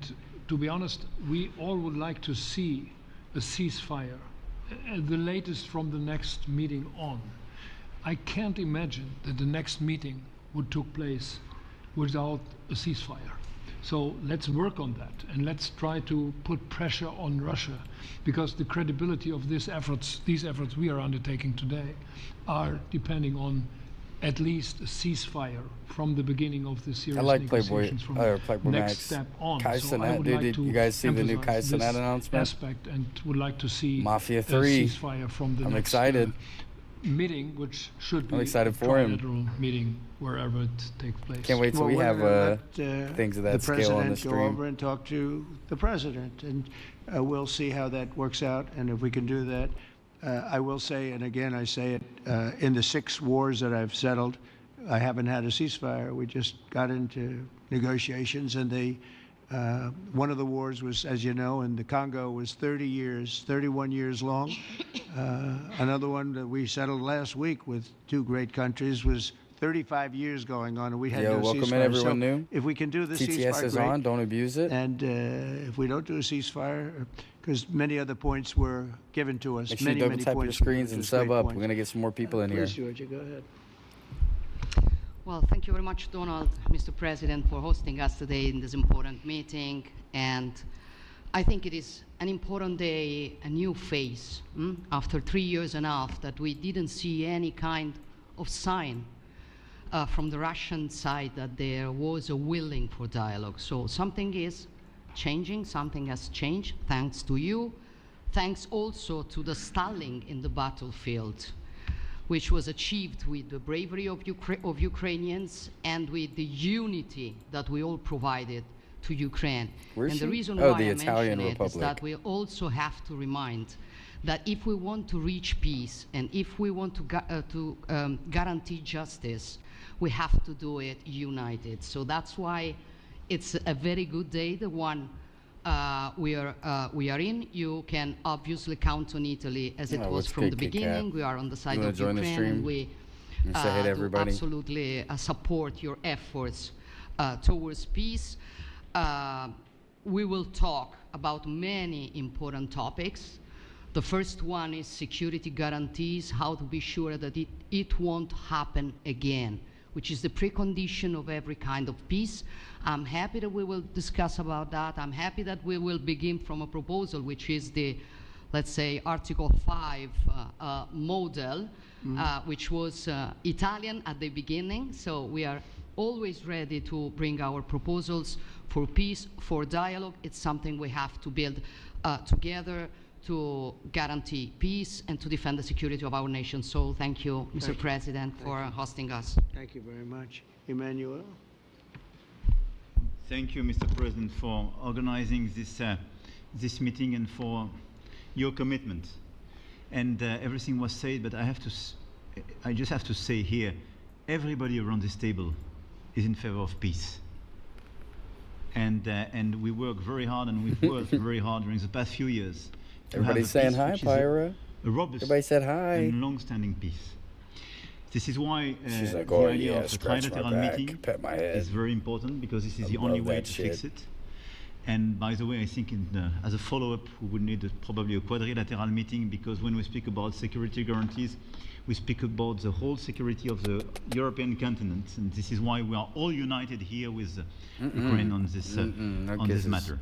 to be honest, we all would like to see a ceasefire, the latest from the next meeting on. I can't imagine that the next meeting would take place without a ceasefire. So let's work on that, and let's try to put pressure on Russia, because the credibility of these efforts we are undertaking today are depending on at least a ceasefire from the beginning of the serious I like Playboy, negotiations from Playboy next Max. step on. Kai So I Cenat, would dude, like did to you guys see the new Kai emphasize Cenat this announcement? aspect, and would like to see Mafia a 3. ceasefire from the I'm next excited. Meeting, which should be I'm excited a for him. trilateral meeting wherever it takes place. Can't wait till we we're have gonna let, things of the that scale on the president go stream. over and talk to the president, and we'll see how that works out. And if we can do that, I will say, and again I say it, in the 6 wars that I've settled, I haven't had a ceasefire. We just got into negotiations, and one of the wars was, as you know, in the Congo was 31 years long. Another one that we settled last week with 2 great countries was 35 years going on, and we had Yo, no welcome ceasefire. in everyone So new. if we can do the TTS ceasefire, is great. on. Don't abuse it. And if we don't do a ceasefire, because many other points were given to us, Make sure you many double tap your points were screens given and to us, sub great up. points. We're gonna get some more people in here. Please, Georgia, go ahead. Well, thank you very much, Donald, Mr. President, for hosting us today in this important meeting. And I think it is an important day, a new phase, after 3 years and a half that we didn't see any kind of sign from the Russian side that there was a willing for dialogue. So something is changing, something has changed, thanks to you. Thanks also to the stalling in the battlefield, which was achieved with the bravery of Ukrainians and with the unity that we all provided to Ukraine. Where's and the she? reason Oh, why the I Italian mention it is Republic. that we also have to remind that if we want to reach peace and if we want to guarantee justice, we have to do it united. So that's why it's a very good day, the one we are in. You can obviously count on Italy as it was what's from good, the Kit Kat? beginning. We are on the side wanna of join the Ukraine, stream? and we You say hey to do everybody. absolutely support your efforts towards peace. We will talk about many important topics. The first one is security guarantees, how to be sure that it won't happen again, which is the precondition of every kind of peace. I'm happy that we will discuss about that. I'm happy that we will begin from a proposal, which is the, let's say, Article 5 model, which was Italian at the beginning. So we are always ready to bring our proposals for peace, for dialogue. It's something we have to build together to guarantee peace and to defend the security of our nation. So thank you, Mr. President, for hosting us. Thank you very much. Emmanuel? Thank you, Mr. President, for organizing this meeting and for your commitment. And everything was said, but I just have to say here, everybody around this table is in favor of peace. And we work very hard, and we've worked very hard during the past few years. Everybody's saying hi, Pyra. A robust Everybody said hi. and long-standing peace. This is why She's like, the oh idea yeah, of a scratch my trilateral back, meeting pet my head. is very important, because this is the I only love way that to shit. fix it. And by the way, I think as a follow-up, we would need probably a quadrilateral meeting, because when we speak about security guarantees, we speak about the whole security of the European continent, and this is why we are all united here with Ukraine on this matter.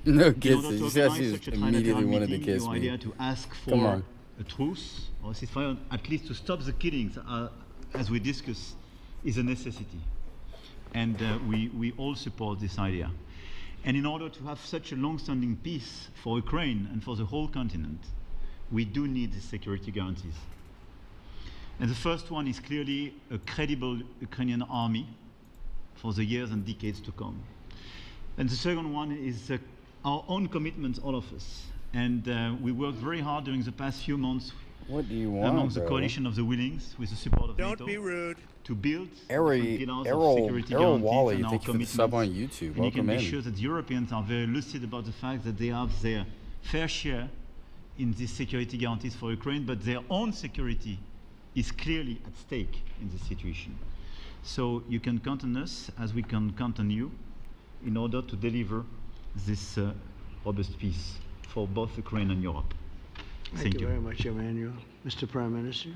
No In order to kisses. He says organize he such a immediately trilateral wanted to meeting, kiss your me. idea to ask Come for on. a truce or a ceasefire, at least to stop the killings, as we discussed, is a necessity. And we all support this idea. And in order to have such a long-standing peace for Ukraine and for the whole continent, we do need these security guarantees. And the first one is clearly a credible Ukrainian army for the years and decades to come. And the second one is our own commitment, all of us. And we worked very hard during the past few months amongst the coalition of the willings, with the support of NATO. Don't be rude. To build Errol security Wally, guarantees and our thank you for the sub on commitments. YouTube. And you can Welcome be in. sure that the Europeans are very lucid about the fact that they have their fair share in these security guarantees for Ukraine, but their own security is clearly at stake in this situation. So you can count on us, as we can count on you, in order to deliver this robust peace for both Ukraine and Europe. Thank you very much, Emmanuel. Mr. Prime Minister.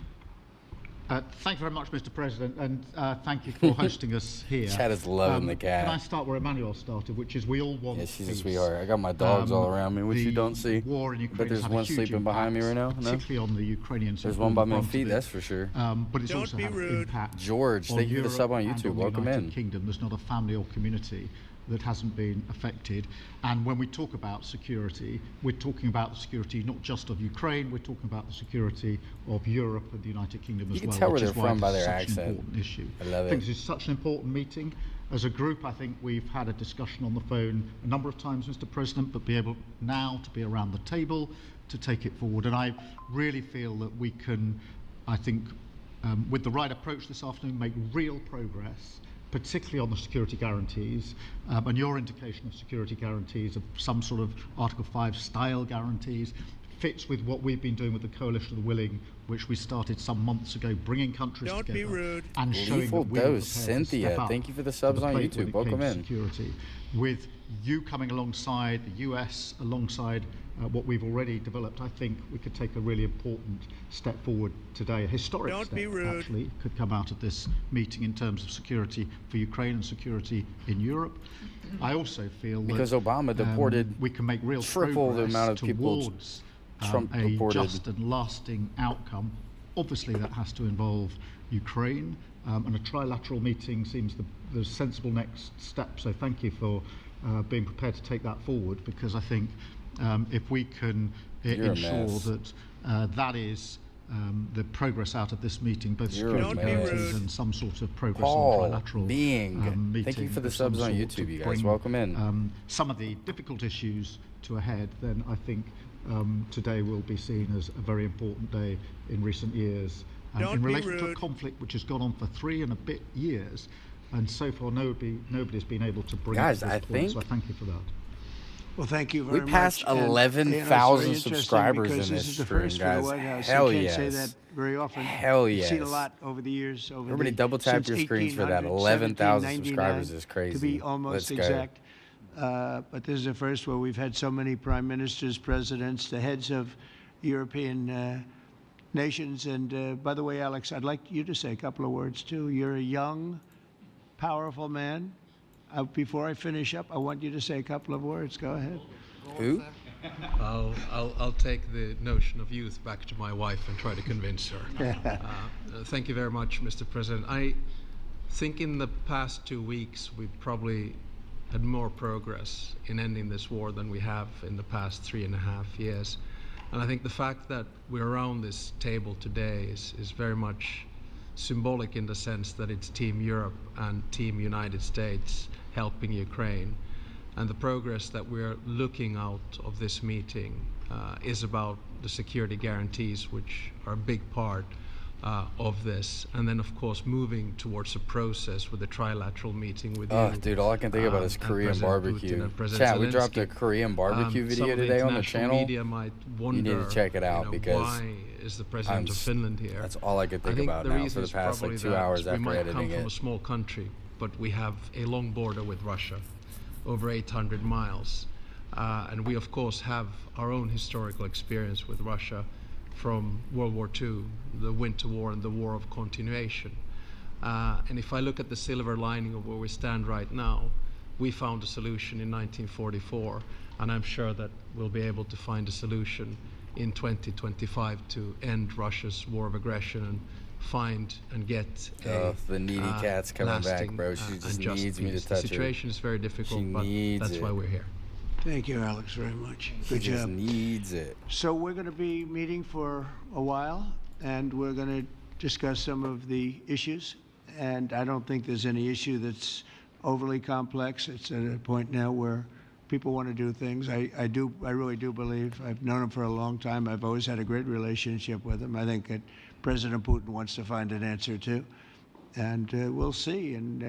Thank you very much, Mr. President, and thank you for hosting us here. Chad is loving the cat. Can I start where Emmanuel started, which is we all want Yeah, she's a peace. sweetheart. I got my dogs all around me, which you don't see. War in Ukraine But there's has had a one huge sleeping behind me right now. impact, No? particularly on the Ukrainian There's so-called one by my front of feet, it. that's for sure. But it's also had an impact George, on thank you for the Europe sub on and YouTube. on the Welcome United in. Kingdom. There's not a family or community that hasn't been affected. And when we talk about security, we're talking about the security not just of Ukraine, we're talking about the security of Europe and the United Kingdom as You can well. tell where which they're is why from by this is their such an accent. important issue. I love I think it. this is such an important meeting. As a group, I think we've had a discussion on the phone a number of times, Mr. President, but be able now to be around the table to take it forward. And I really feel that we can, I think, with the right approach this afternoon, make real progress, particularly on the security guarantees, and your indication of security guarantees of some sort of Article 5 style guarantees fits with what we've been doing with the Coalition of the Willing, which we started some months ago, bringing countries Don't together be rude. and showing Lethal that we are prepared Dose, to Cynthia, step up thank you for the to subs the on plate YouTube. when it Welcome came to in. security, with you coming alongside the US, alongside what we've already developed. I think we could take a really important step forward today, a historic Don't step be rude. actually could come out of this meeting in terms of security for Ukraine and security in Europe. I also feel Because that Obama deported we can make real triple the progress amount of people towards Trump a deported. just and lasting outcome. Obviously, that has to involve Ukraine, and a trilateral meeting seems the sensible next step. So thank you for being prepared to take that forward, because I think if we can You're a ensure mess. that that is the progress out of this meeting, both You're a security mess. guarantees and some sort of progress Paul on trilateral Being. meeting. Thank you for the of some subs on sort YouTube, to you guys. bring, Welcome in. some of the difficult issues to a head, then I think today will be seen as a very important day in recent years Don't in be relation to a rude. conflict which has gone on for 3 and a bit years, and so far nobody's been able to bring Guys, it to this I point, think- so I thank you for that. Well, thank you We very much. passed And, 11,000 it's very interesting subscribers because in this this is the stream, first for guys. the White House. Hell You can't say yes. that very often. Hell You've seen a yes. lot over the years. Everybody double tap since your screens for that. 1800, 11,000 1799, subscribers is To crazy. be almost Let's go. exact. But this is the first where we've had so many prime ministers, presidents, the heads of European nations. And by the way, Alex, I'd like you to say a couple of words too. You're a young, powerful man. Before I finish up, I want you to say a couple of words. Go ahead. Who? I'll take the notion of youth back to my wife and try to convince her. Thank you very much, Mr. President. I think in the past 2 weeks we've probably had more progress in ending this war than we have in the past 3.5 years. And I think the fact that we're around this table today is very much symbolic in the sense that it's Team Europe and Team United States helping Ukraine. And the progress that we're looking out of this meeting is about the security guarantees, which are a big part of this. And then, of course, moving towards a process with a trilateral meeting with you. Dude, all I can think about is Korean barbecue. Chat, we dropped a Korean barbecue video today on the channel. Media might wonder, you need to check it out because why is the president of Finland here? That's all I could think about now for the past like 2 hours after editing it. We might come from a small country, but we have a long border with Russia, over 800 miles. And we, of course, have our own historical experience with Russia from World War II, the Winter War and the War of Continuation. And if I look at the silver lining of where we stand right now, we found a solution in 1944, and I'm sure that we'll be able to find a solution in 2025 to end Russia's war of aggression and find and get the needy cat's coming back, bro. She just needs me to touch her. The situation is very difficult, but that's why we're here. Thank you, Alex, very much. Good job. He just needs it. So we're going to be meeting for a while, and we're going to discuss some of the issues. And I don't think there's any issue that's overly complex. It's at a point now where people want to do things. I really do believe. I've known him for a long time. I've always had a great relationship with him. I think that President Putin wants to find an answer too. And we'll see. And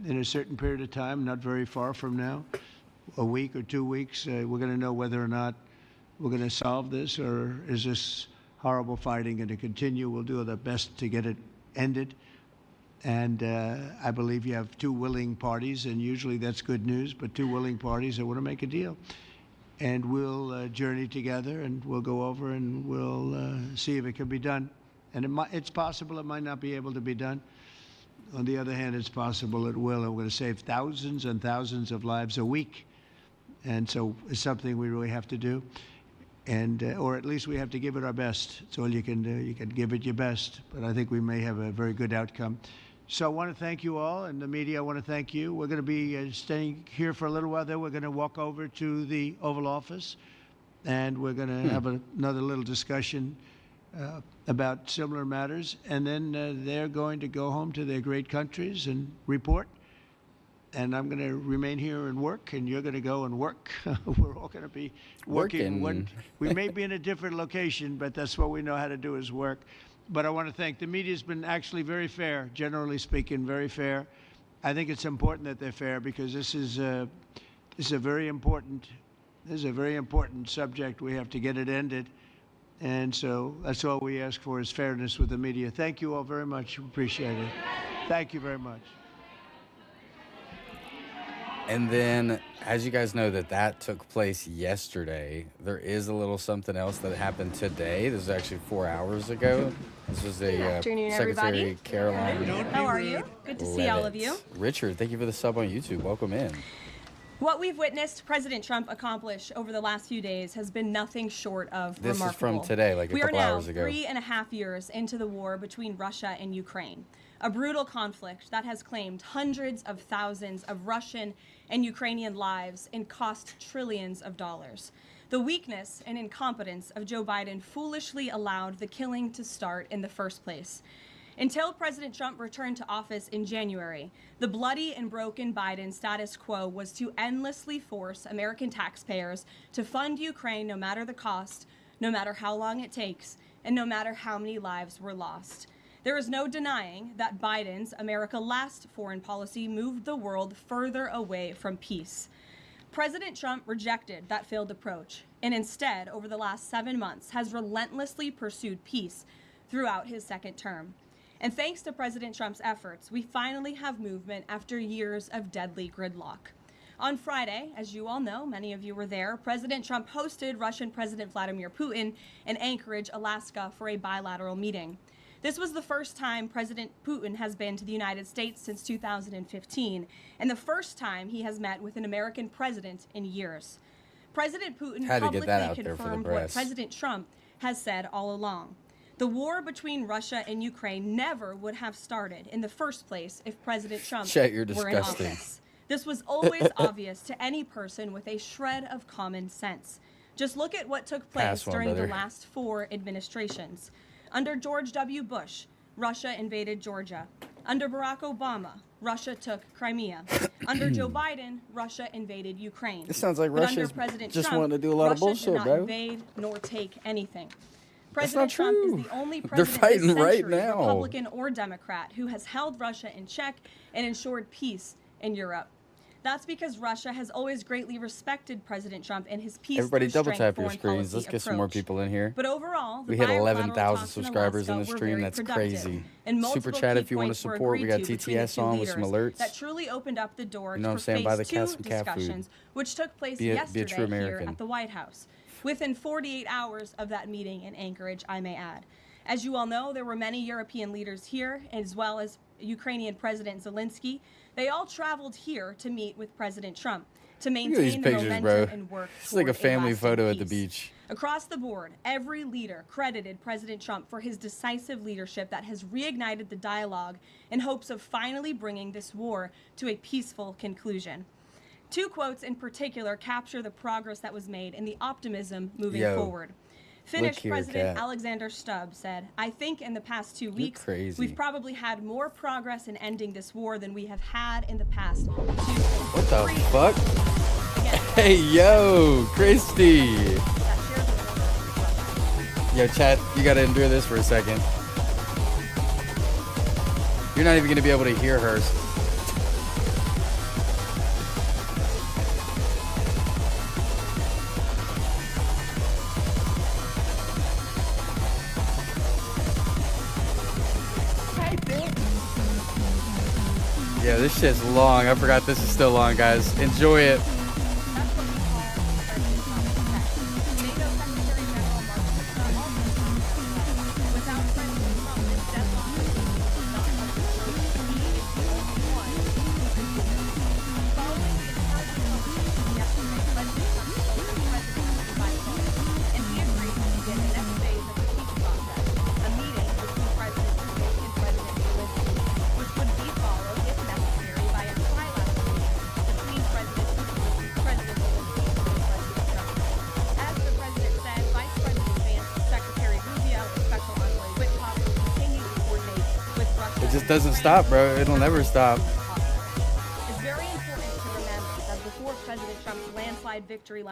in a certain period of time, not very far from now, a week or 2 weeks, we're going to know whether or not we're going to solve this, or is this horrible fighting going to continue. We'll do the best to get it ended. And I believe you have two willing parties, and usually that's good news, but two willing parties that want to make a deal. And we'll journey together, and we'll go over, and we'll see if it can be done. And it's possible it might not be able to be done. On the other hand, it's possible it will, and we're going to save thousands and thousands of lives a week. And so it's something we really have to do, and or at least we have to give it our best. It's all you can do. You can give it your best, but I think we may have a very good outcome. So I want to thank you all, and the media, I want to thank you. We're going to be staying here for a little while. Then we're going to walk over to the Oval Office, and we're going to have another little discussion about similar matters. And then they're going to go home to their great countries and report. And I'm going to remain here and work, and you're going to go and work. We're all going to be working. We may be in a different location, but that's what we know how to do is work. But I want to thank the media. Has been actually very fair, generally speaking, very fair. I think it's important that they're fair because this is a very important subject. We have to get it ended, and so that's all we ask for is fairness with the media. Thank you all very much. Appreciate it. Thank you very much. And then, as you guys know, that took place yesterday. There is a little something else that happened today. This is actually 4 hours ago. This was a afternoon, Secretary everybody. Caroline. How are you? Good to see all of Leavitt. you. Richard, thank you for the sub on YouTube. Welcome in. What we've witnessed President Trump accomplish over the last few days has been nothing short of This remarkable. is from today, like a couple hours ago. We are now 3.5 years into the war between Russia and Ukraine, a brutal conflict that has claimed hundreds of thousands of Russian and Ukrainian lives and cost trillions of dollars. The weakness and incompetence of Joe Biden foolishly allowed the killing to start in the first place. Until President Trump returned to office in January, the bloody and broken Biden status quo was to endlessly force American taxpayers to fund Ukraine no matter the cost, no matter how long it takes, and no matter how many lives were lost. There is no denying that Biden's America Last foreign policy moved the world further away from peace. President Trump rejected that failed approach and instead, over the last 7 months, has relentlessly pursued peace throughout his second term. And thanks to President Trump's efforts, we finally have movement after years of deadly gridlock. On Friday, as you all know, many of you were there, President Trump hosted Russian President Vladimir Putin in Anchorage, Alaska, for a bilateral meeting. This was the first time President Putin has been to the United States since 2015, and the first time he has met with an American president in years. President Putin publicly confirmed what President Trump has said all along. The war between Russia and Ukraine never would have started in the first place if President Trump were in office. This was always obvious to any person with a shred of common sense. Just look at what took place during the last 4 administrations. Under George W. Bush, Russia invaded Georgia. Under Barack Obama, Russia took Crimea. Under Joe Biden, Russia invaded Ukraine. It sounds like But Russia's under President just Trump, wanting to do a lot of Russia bullshit, did not bro. invade nor take anything. That's not President Trump true. is the only They're president fighting this right century, now. Republican or Democrat, who has held Russia in check and ensured peace in Europe. That's because Russia has always greatly respected President Trump and his peace Everybody through double strength tap your foreign screens. policy Let's get some more approach. people in here. But overall, the We hit bilateral 11,000 talks in subscribers in Alaska this were stream. very That's productive, crazy. and Super multiple chat key if you want to points were support. We agreed got to between the TTS two on with some leaders alerts. that truly opened up the door You know what I'm for saying? Buy the phase cat two some cat food. discussions, which took place Be a yesterday true here American. at the White House. Within 48 hours of that meeting in Anchorage, I may add. As you all know, there were many European leaders here, as well as Ukrainian President Zelenskyy. They all traveled here to meet with President Trump to Look at these maintain the pictures, momentum bro. and work It's like a toward family lasting photo at the peace. beach. Across the board, every leader credited President Trump for his decisive leadership that has reignited the dialogue in hopes of finally bringing this war to a peaceful conclusion. Two quotes in particular capture the progress that was made and the optimism moving forward. Finnish here, President Kat. Alexander Stubb said, "I think in the past 2 weeks, crazy. we've probably had more progress in ending this war than we have had in the past 2 What the fuck? Hey, yo, Christy. Yo, chat, you gotta endure this for a second. You're not even gonna be able to hear her. Yeah, this shit's long. I forgot this is still long, guys. Enjoy it. It just doesn't stop, bro. It'll never stop. It's very important to remember that before President Trump's landslide victory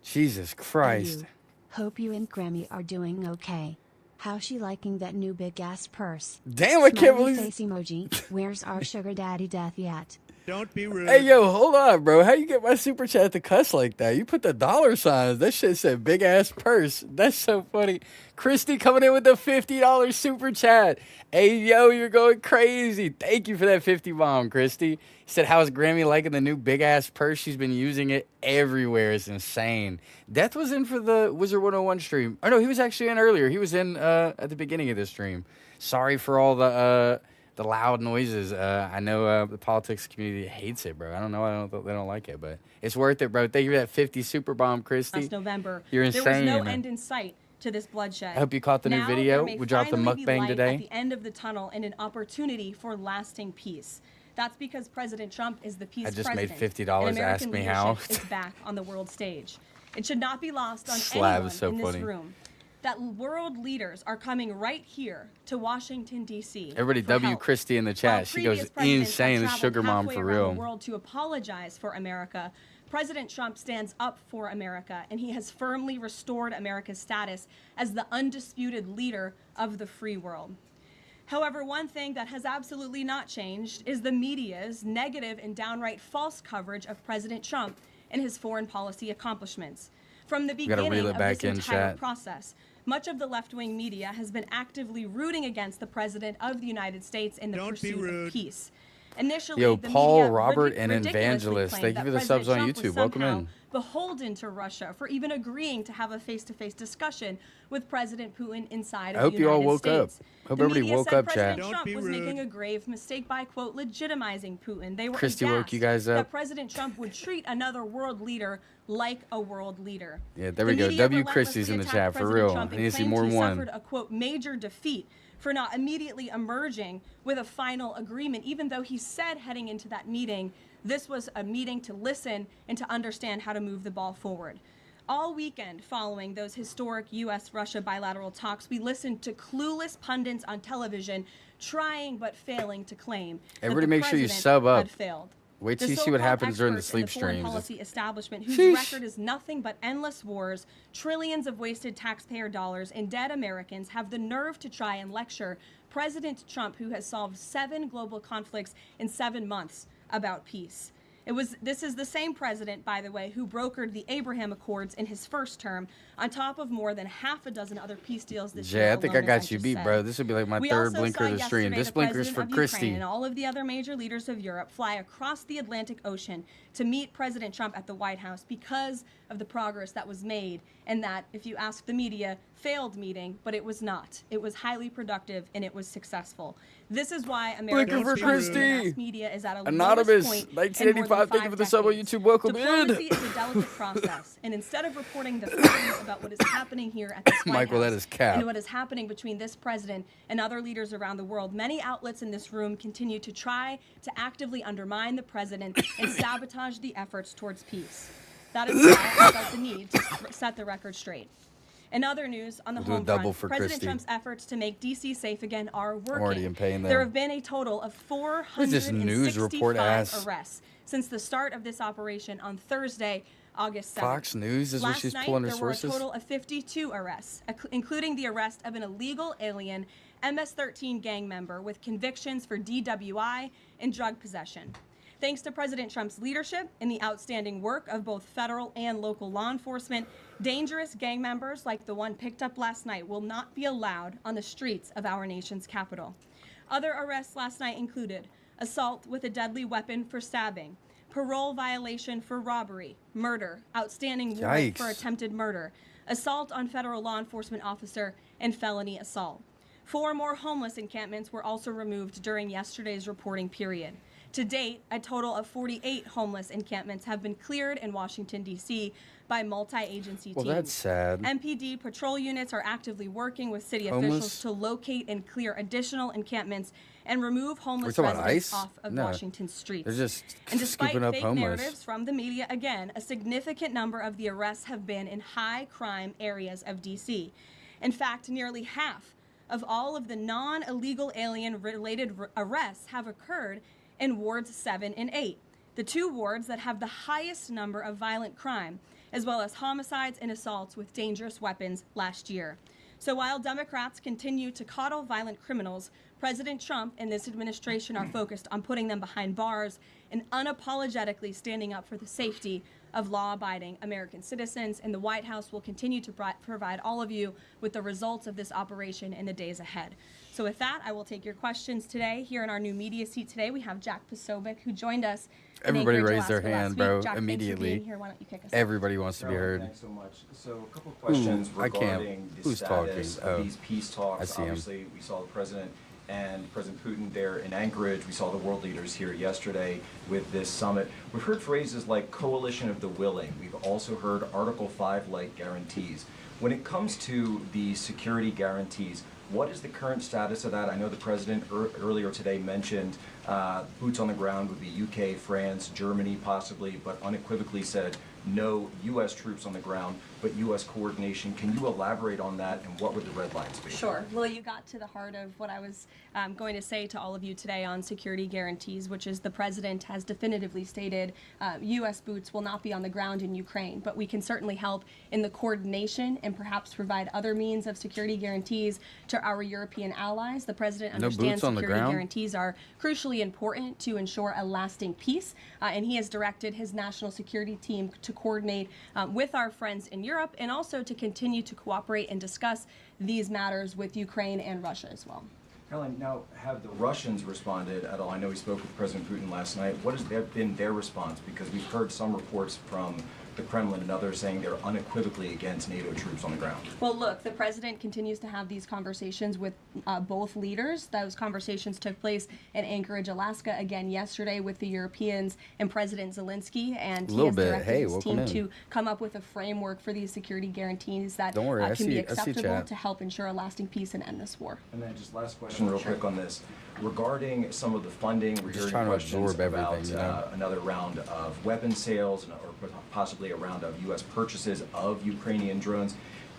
Jesus Christ. Hope you and Grammy are doing okay. How's she liking that new big ass purse? Damn, I can't Smiley believe- face emoji. Where's our sugar daddy death yet? Don't be rude. Hey, yo, hold on, bro. How you get my super chat to cuss like that? You put the dollar signs. That shit said big ass purse. That's so funny. Christy coming in with the $50 super chat. Hey, yo, you're going crazy. Thank you for that 50 bomb, Christy. He said, how's Grammy liking the new big ass purse? She's been using it everywhere. It's insane. Death was in for the Wizard 101 stream. Oh, no, he was actually in earlier. He was in at the beginning of this stream. Sorry for all the loud noises. I know the politics community hates it, bro. I don't know. They don't like it, but it's worth it, bro. Thank you for that 50 super bomb, Christy. last November, You're there was no insane. end in sight to this bloodshed. I hope you caught the new Now, video. there may We dropped the finally be mukbang light today. At the end of the tunnel and an opportunity for lasting peace. That's because President Trump is the peace I just made president. $50. And American Ask me how. leadership is back on the world stage. It should not be lost on Slab anyone is so in this funny. room that world leaders are coming right here to Washington, D.C. Everybody for W help. Christy in the While chat. She goes previous presidents insane. have This sugar traveled mom halfway for around real. the world to apologize for America, President Trump stands up for America, and he has firmly restored America's status as the undisputed leader of the free world. However, one thing that has absolutely not changed is the media's negative and downright false coverage of President Trump and his foreign policy accomplishments. From the gotta beginning reel it of back this in, entire chat. process, much of the left-wing media has been actively rooting against the President of the United States in the pursuit of peace. Initially, Yo, the Paul, media Robert, and ridiculously Evangelist. claimed Thank you that for the President subs on Trump was YouTube. Welcome somehow in. beholden to Russia for even agreeing to have a face-to-face discussion with President Putin inside I of hope the you all United woke up. States. Hope The everybody media woke said up, chat. President Trump was making a grave mistake by, quote, legitimizing Putin. They were Christy woke aghast you guys up. that President Trump would treat another world leader like a world leader. Yeah, there we go. W Christy's in the chat for real. I need to see more than He one. suffered a, quote, major defeat for not immediately emerging with a final agreement, even though he said heading into that meeting, this was a meeting to listen and to understand how to move the ball forward. All weekend following those historic U.S.-Russia bilateral talks, we listened to clueless pundits on television trying but failing to claim Everybody that the make sure you president sub up. had failed. Wait till The you see what so-called happens during the experts in sleep foreign streams. policy establishment, whose Sheesh. record is nothing but endless wars, trillions of wasted taxpayer dollars, and dead Americans, have the nerve to try and lecture President Trump, who has solved 7 global conflicts in 7 months, about peace. This is the same president, by the way, who brokered the Abraham Accords in his first term, on top of more than half a dozen other peace deals this year. Jay, I think I alone, as got you just beat, said. bro. This would be like my We third also blinker saw of the stream. yesterday This the blinker's president for of Christy. Ukraine and all of the other major leaders of Europe fly across the Atlantic Ocean to meet President Trump at the White House because of the progress that was made, and that, if you ask the media, failed meeting, but it was not. It was highly productive and it was successful. This is why American for Christy. mass media is at a Anonymous, lowest point in more than 1985. Thank you for the sub on YouTube. Welcome Diplomacy in. is a delicate process, and instead of reporting the facts about what is happening here at this White Michael, House that is cap. and what is happening between this president and other leaders around the world, many outlets in this room continue to try to actively undermine the president and sabotage the efforts towards peace. That is why I felt the need to set the record straight. In other news, on the We'll do a home double front, for President Christie. Trump's efforts to make D.C. safe again are working. already in pain, There though. have been a total of What is this news report 465 ass? arrests since the start of this operation on Thursday, August 7th. Fox News is where Last she's night, pulling her there were sources? a total of 52 arrests, including the arrest of an illegal alien MS-13 gang member with convictions for DWI and drug possession. Thanks to President Trump's leadership and the outstanding work of both federal and local law enforcement, dangerous gang members like the one picked up last night will not be allowed on the streets of our nation's capital. Other arrests last night included assault with a deadly weapon for stabbing, parole violation for robbery, murder, outstanding warrant for Yikes. attempted murder, assault on federal law enforcement officer, and felony assault. 4 more homeless encampments were also removed during yesterday's reporting period. To date, a total of 48 homeless encampments have been cleared in Washington, D.C. by multi-agency Well, teams. that's sad. MPD patrol units are actively working with city Homeless? officials to locate and clear additional encampments and remove homeless talking about residents ICE? off of No. Washington streets. They're just And despite scooping up fake homeless. narratives from the media, again, a significant number of the arrests have been in high crime areas of D.C. In fact, nearly half of all of the non-illegal alien-related arrests have occurred in wards 7 and 8, the 2 wards that have the highest number of violent crime, as well as homicides and assaults with dangerous weapons last year. So while Democrats continue to coddle violent criminals, President Trump and this administration are focused on putting them behind bars and unapologetically standing up for the safety of law-abiding American citizens. And the White House will continue to provide all of you with the results of this operation in the days ahead. So with that, I will take your questions today. Here in our new media seat today, we have Jack Posobiec, who joined us. in Everybody Anchorage, raised their Alaska last hand, week. bro, Jack, thanks for immediately. being here. Why don't you kick us off? Everybody wants to be Carolyn, heard. Thanks so much. So a couple of questions Ooh, I can't. regarding the Who's status talking? of Oh, these peace talks. I see him. Obviously, we saw the president and President Putin there in Anchorage. We saw the world leaders here yesterday with this summit. We've heard phrases like coalition of the willing. We've also heard Article 5-like guarantees. When it comes to the security guarantees, what is the current status of that? I know the president earlier today mentioned boots on the ground would be UK, France, Germany possibly, but unequivocally said no U.S. troops on the ground, but U.S. coordination. Can you elaborate on that, and what would the red lines be? Sure. Well, you got to the heart of what I was going to say to all of you today on security guarantees, which is the president has definitively stated U.S. boots will not be on the ground in Ukraine, but we can certainly help in the coordination and perhaps provide other means of security guarantees to our European allies. The president No understands boots on the security ground? guarantees are crucially important to ensure a lasting peace, and he has directed his national security team to coordinate with our friends in Europe and also to continue to cooperate and discuss these matters with Ukraine and Russia as well. Caroline, now have the Russians responded at all? I know we spoke with President Putin last night. What has been their response? Because we've heard some reports from the Kremlin and others saying they're unequivocally against NATO troops on the ground. Well, look, the president continues to have these conversations with both leaders. Those conversations took place in Anchorage, Alaska, again yesterday with the Europeans and President Zelenskyy, and he has directed his team to come up with a framework for these security guarantees that Don't worry, can be I see acceptable chat. to help ensure a lasting peace and end this war. And then just last question real quick on this. Regarding some of the funding, we're Just hearing trying to questions absorb everything, about you know? another round of weapons sales or possibly a round of U.S. purchases of Ukrainian drones.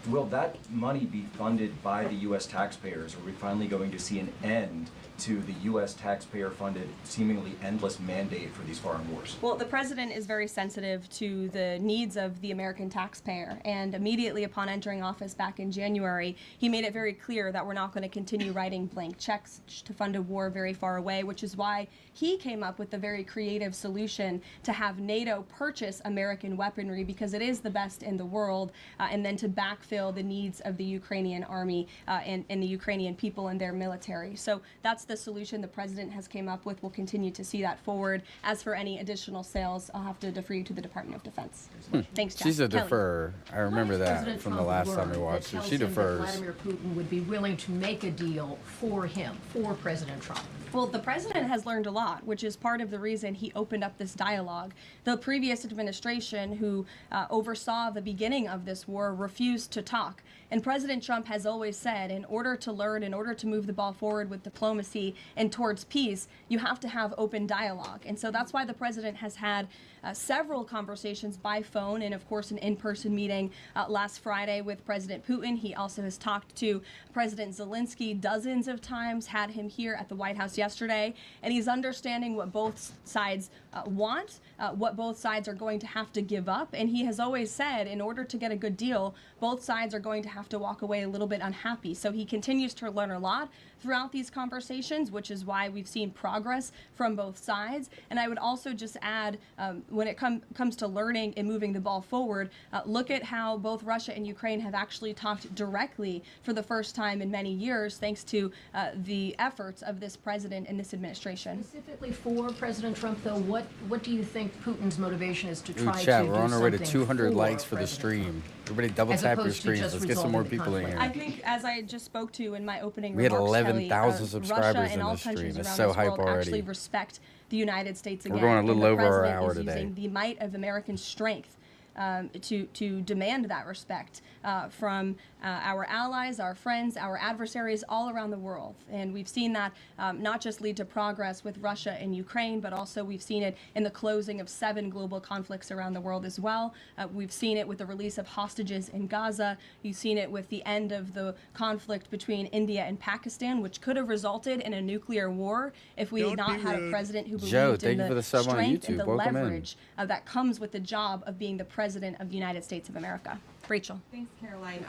Will that money be funded by the U.S. taxpayers? Are we finally going to see an end to the U.S. taxpayer-funded, seemingly endless mandate for these foreign wars? Well, the president is very sensitive to the needs of the American taxpayer, and immediately upon entering office back in January, he made it very clear that we're not going to continue writing blank checks to fund a war very far away, which is why he came up with the very creative solution to have NATO purchase American weaponry, because it is the best in the world, and then to backfill the needs of the Ukrainian army and the Ukrainian people and their military. So that's the solution the president has came up with. We'll continue to see that forward. As for any additional sales, I'll have to defer you to the Department of Defense. Thanks, Jack. She's a Kelly. deferrer. I remember that President from the Trump last time we word watched that it. tells She him that defers. Vladimir Putin would be willing to make a deal for him, for President Trump. Well, the president has learned a lot, which is part of the reason he opened up this dialogue. The previous administration, who oversaw the beginning of this war, refused to talk. And President Trump has always said, in order to learn, in order to move the ball forward with diplomacy and towards peace, you have to have open dialogue. And so that's why the president has had several conversations by phone and, of course, an in-person meeting last Friday with President Putin. He also has talked to President Zelenskyy dozens of times, had him here at the White House yesterday, and he's understanding what both sides want, what both sides are going to have to give up. And he has always said, in order to get a good deal, both sides are going to have to walk away a little bit unhappy. So he continues to learn a lot throughout these conversations, which is why we've seen progress from both sides. And I would also just add, when it comes to learning and moving the ball forward, look at how both Russia and Ukraine have actually talked directly for the first time in many years, thanks to the efforts of this president and this administration. Specifically for President Trump, though, what do you think Putin's motivation is to Ooh, try chat, to we're do on our way to something 200 for likes for the President stream. Trump? Everybody double As tap your opposed to streams. just Let's get some more resolving the people in here. I think, as I just spoke to in my opening We had remarks, 11,000 Kelly, subscribers Russia in and all this stream. countries It's around so this hype world already. actually respect the United States again. We're going a little and the over our president hour is today. using the might of American strength to demand that respect from our allies, our friends, our adversaries all around the world. And we've seen that not just lead to progress with Russia and Ukraine, but also we've seen it in the closing of 7 global conflicts around the world as well. We've seen it with the release of hostages in Gaza. You've seen it with the end of the conflict between India and Pakistan, which could have resulted in a nuclear war if we had not had a president who Joe, believed thank in you for the the sub on strength and YouTube. the Welcome in. leverage that comes with the job of being the president of the United States of America. Rachel. Thanks, Caroline.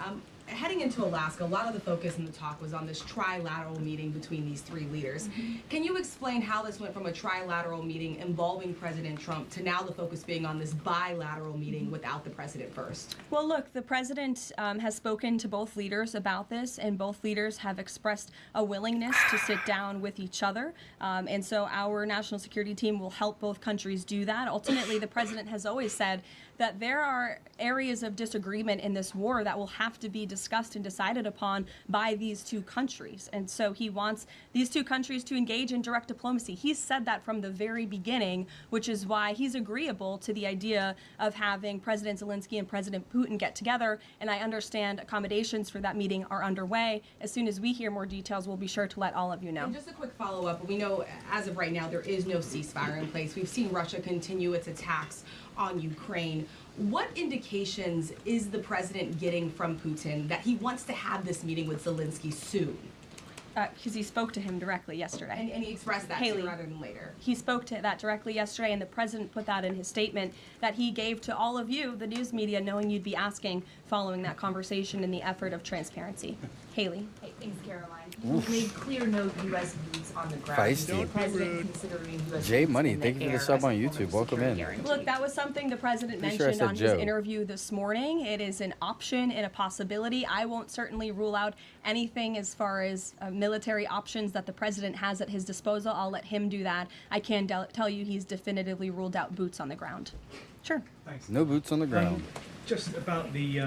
Heading into Alaska, a lot of the focus in the talk was on this trilateral meeting between these 3 leaders. Can you explain how this went from a trilateral meeting involving President Trump to now the focus being on this bilateral meeting without the president first? Well, look, the president has spoken to both leaders about this, and both leaders have expressed a willingness to sit down with each other. And so our national security team will help both countries do that. Ultimately, the president has always said that there are areas of disagreement in this war that will have to be discussed and decided upon by these 2 countries. And so he wants these 2 countries to engage in direct diplomacy. He's said that from the very beginning, which is why he's agreeable to the idea of having President Zelenskyy and President Putin get together. And I understand accommodations for that meeting are underway. As soon as we hear more details, we'll be sure to let all of you know. And just a quick follow-up. We know as of right now there is no ceasefire in place. We've seen Russia continue its attacks on Ukraine. What indications is the president getting from Putin that he wants to have this meeting with Zelenskyy soon? Because he spoke to him directly yesterday. And he expressed that Haley, sooner rather than later. He spoke to that directly yesterday, and the president put that in his statement that he gave to all of you, the news media, knowing you'd be asking following that conversation in the effort of transparency. Haley. Hey, thanks, Caroline. Oof. You made clear no U.S. needs on the ground. Feisty. Is the president considering U.S. Jay needs Money, in thank you for the air sub as a on form of YouTube. Welcome security in. guarantee? Look, that was something the president Pretty sure I mentioned said on his Joe. interview this morning. It is an option and a possibility. I won't certainly rule out anything as far as military options that the president has at his disposal. I'll let him do that. I can tell you he's definitively ruled out boots on the ground. Sure. Thanks. No boots on the ground. Just about the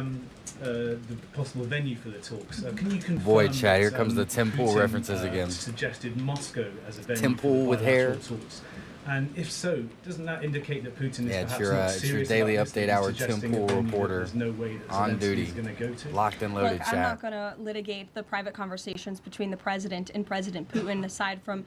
possible venue for the talks. Can you confirm? Boy, Chad, here that, comes the Tim Pool Putin, references again. Suggested Moscow as a venue Tim for Pool the with bilateral hair. talks. And if so, doesn't that indicate that Putin is Yeah, it's perhaps your, not it's your serious daily about this, update that hour. he's Tim suggesting a Pool venue that reporter there's no way that on Zelenskyy duty, is going to go to? locked and loaded. Look, I'm not going to litigate the private conversations between the president and President Putin, aside from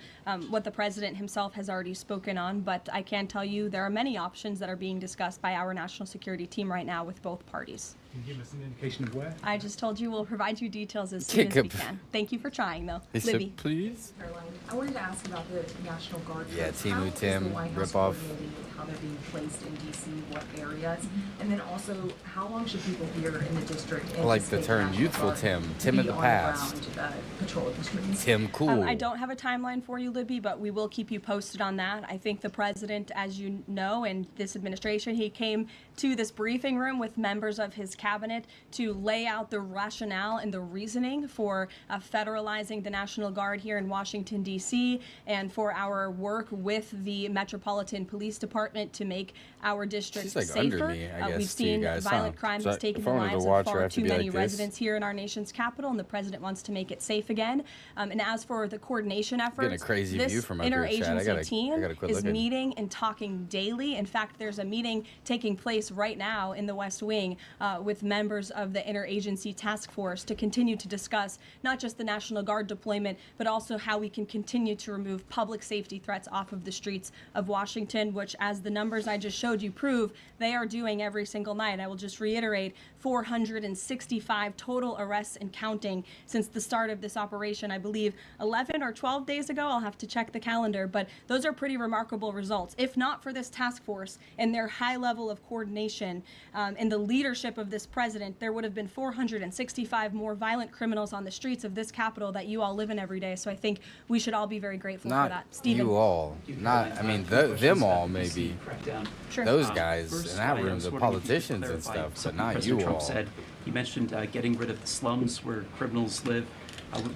what the president himself has already spoken on. But I can tell you there are many options that are being discussed by our national security team right now with both parties. Can you give us an indication of where? I just told you we'll provide you details as soon as we can. Thank you for trying, though. Libby. Please. Caroline, I wanted to ask about the National Guard. Yeah, troops. Timu How is the Tim, White House rip off. coordinating with how they're being placed in D.C., what areas? And then also, how long should people here in the district I like the anticipate term National youthful Guard Tim. to Tim be of the on the past. ground, patrol the streets? Tim Cool. I don't have a timeline for you, Libby, but we will keep you posted on that. I think the president, as you know, and this administration, he came to this briefing room with members of his cabinet to lay out the rationale and the reasoning for federalizing the National Guard here in Washington, D.C., and for our work with the Metropolitan Police Department to make our district She's like safer. under me, I guess, We've to you seen guys, violent huh? crime So has taken if the I wanted to lives watch of her, I far have to too be like many this. residents here in our nation's capital, and the president wants to make it safe again. And as for the coordination efforts, Getting a crazy this view from up here, Chad. I interagency gotta team quit is looking. meeting and talking daily. In fact, there's a meeting taking place right now in the West Wing with members of the interagency task force to continue to discuss not just the National Guard deployment, but also how we can continue to remove public safety threats off of the streets of Washington, which, as the numbers I just showed you prove, they are doing every single night. I will just reiterate, 465 total arrests and counting since the start of this operation. I believe 11 or 12 days ago. I'll have to check the calendar, but those are pretty remarkable results. If not for this task force and their high level of coordination and the leadership of this president, there would have been 465 more violent criminals on the streets of this capital that you all live in every day. So I think we should all be very grateful for that. Not Stephen. you all. Not, I mean, them all maybe. Sure. Those guys First, in that I room, was the wondering if you could politicians and clarify stuff, but something not President you Trump all. said. He mentioned getting rid of the slums where criminals live.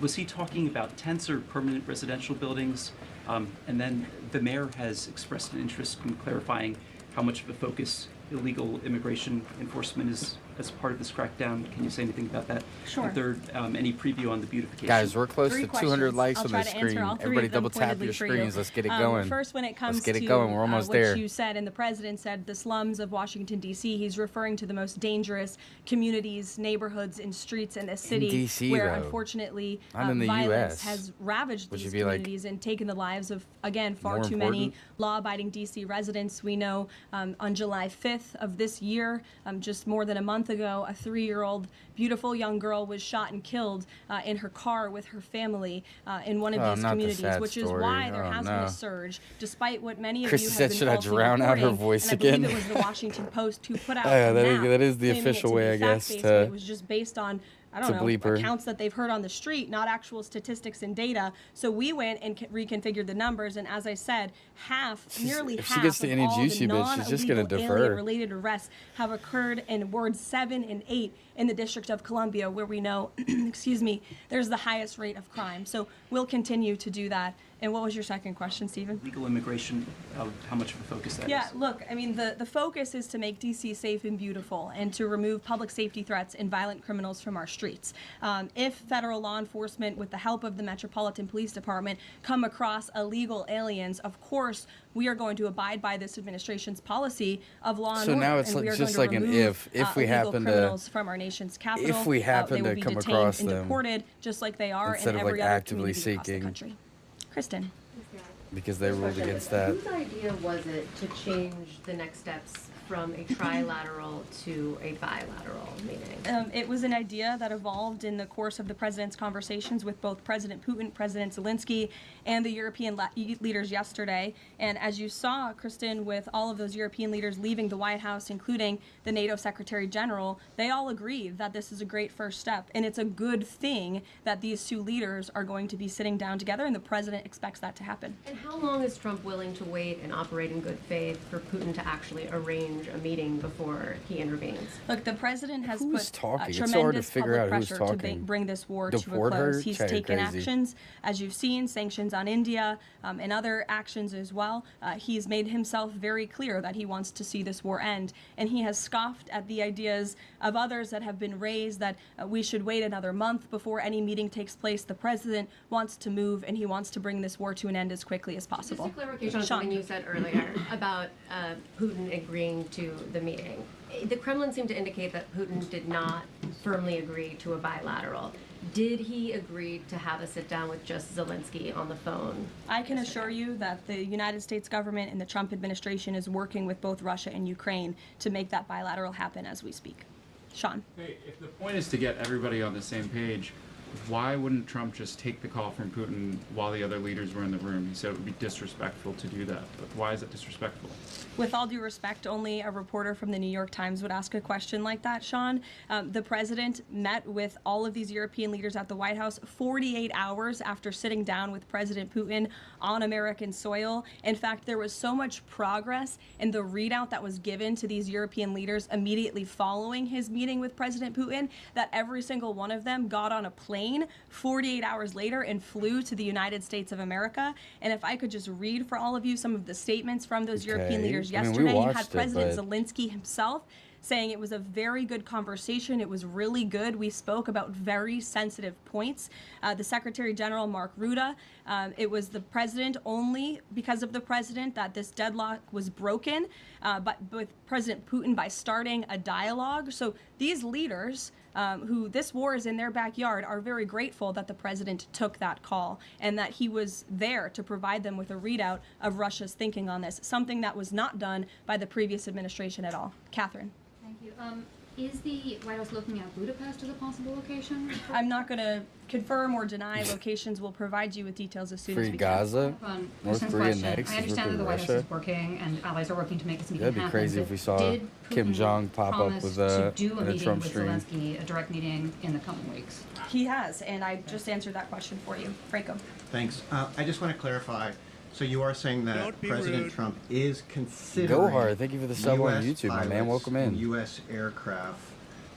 Was he talking about tents or permanent residential buildings? And then the mayor has expressed an interest in clarifying how much of a focus illegal immigration enforcement is as part of this crackdown. Can you say anything about that? Sure. And third, any preview on the beautification? Guys, we're close Three to 200 questions. likes I'll on try the to answer screen. all three Everybody of them double tap pointedly your for you. screens. Let's get it going. First, when it comes Let's get it to going. We're almost what there. you said, and the president said, the slums of Washington, D.C., he's referring to the most dangerous communities, neighborhoods, and streets in this city, DC, where though. unfortunately Not in the violence US. has ravaged Would these you be like, communities and taken the lives of, again, far more too many important? law-abiding D.C. residents. We know on July 5th of this year, just more than a month ago, a 3-year-old beautiful young girl was shot and killed in her car with her family in one of Oh, these not the communities, sad which is story. why there Oh, has been no. a surge, despite what many of Chrissy you have said, been "Should I falsely drown out her reporting." voice And I believe again? it was the Washington Post who put out Yeah, a that is- map that is the claiming it official to way, be I guess, fact-based, to- but it was just based on, I don't to know, bleep her. accounts that they've heard on the street, not actual statistics and data. So we went and reconfigured the numbers, and as I said, nearly if she half gets to of any all juice the she bit, she's just gonna non-illegal defer. alien-related arrests have occurred in wards 7 and 8 in the District of Columbia, where we know, excuse me, there's the highest rate of crime. So we'll continue to do that. And what was your second question, Stephen? Legal immigration, how much of a focus that is? Yeah, look, I mean, the focus is to make D.C. safe and beautiful and to remove public safety threats and violent criminals from our streets. If federal law enforcement, with the help of the Metropolitan Police Department, come across illegal aliens, of course, we are going to abide by this administration's policy of law and So order. now it's and we like- are just going like to an remove, if we illegal happen to- criminals from our nation's capital. if we happen they will to be come detained across and them, deported, just like they are instead in of, every like, other actively community across the seeking. country. Kristen. Because they ruled against that. Whose idea was it to change the next steps from a trilateral to a bilateral meeting? It was an idea that evolved in the course of the president's conversations with both President Putin, President Zelenskyy, and the European leaders yesterday. And as you saw, Kristen, with all of those European leaders leaving the White House, including the NATO Secretary General, they all agreed that this is a great first step. And it's a good thing that these two leaders are going to be sitting down together, and the president expects that to happen. And how long is Trump willing to wait and operate in good faith for Putin to actually arrange a meeting before he intervenes? Look, the president has Who's put talking? It's so hard to tremendous figure public out who's pressure to talking. bring this war Deport to a her? close. He's Chad, you're taken crazy. actions, as you've seen, sanctions on India and other actions as well. He's made himself very clear that he wants to see this war end, and he has scoffed at the ideas of others that have been raised that we should wait another month before any meeting takes place. The president wants to move, and he wants to bring this war to an end as quickly quickly as possible. Just a clarification on Sean. something you said earlier about Putin agreeing to the meeting. The Kremlin seemed to indicate that Putin did not firmly agree to a bilateral. Did he agree to have a sit down with just Zelenskyy on the phone? I can assure you that the United States government and the Trump administration is working with both Russia and Ukraine to make that bilateral happen as we speak. Sean. Hey, if the point is to get everybody on the same page, why wouldn't Trump just take the call from Putin while the other leaders were in the room? He said it would be disrespectful to do that. But why is it disrespectful? With all due respect, only a reporter from the New York Times would ask a question like that, Sean. The president met with all of these European leaders at the White House 48 hours after sitting down with President Putin on American soil. In fact, there was so much progress in the readout that was given to these European leaders immediately following his meeting with President Putin that every single one of them got on a plane 48 hours later and flew to the United States of America. And if I could just read for all of you some of the statements from those European leaders yesterday, you had President Zelenskyy himself saying it was a very good conversation. It was really good. We spoke about very sensitive points. The Secretary General, Mark Rutte, it was the president, only because of the president, that this deadlock was broken, but with President Putin by starting a dialogue. So these leaders, who this war is in their backyard, are very grateful that the president took that call and that he was there to provide them with a readout of Russia's thinking on this, something that was not done by the previous administration at all. Catherine. Thank you. Is the White House looking at Budapest as a possible location? I'm not going to confirm or deny locations. We'll provide you with details as soon as Free we Gaza, can. North Korea next. I understand that the White House is working and allies are working to make this meeting That'd be happen. crazy if we saw Kim Jong pop up with to do a in a meeting Trump with stream. Zelenskyy, a direct meeting in the coming weeks. He has, and I just answered that question for you. Franco. Thanks. I just want to clarify. So you are saying that President Trump is considering Go hard. Thank you for the sub on US YouTube, my man. pilots Welcome in. and U.S. aircraft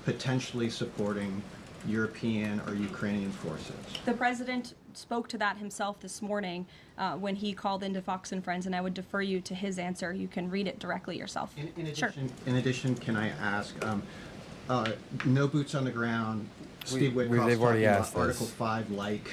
potentially supporting European or Ukrainian forces. The president spoke to that himself this morning when he called into Fox and Friends, and I would defer you to his answer. You can read it directly yourself. In addition, can I ask, no boots on the ground, Steve Witkoff's they've already talking about asked this. Article 5 like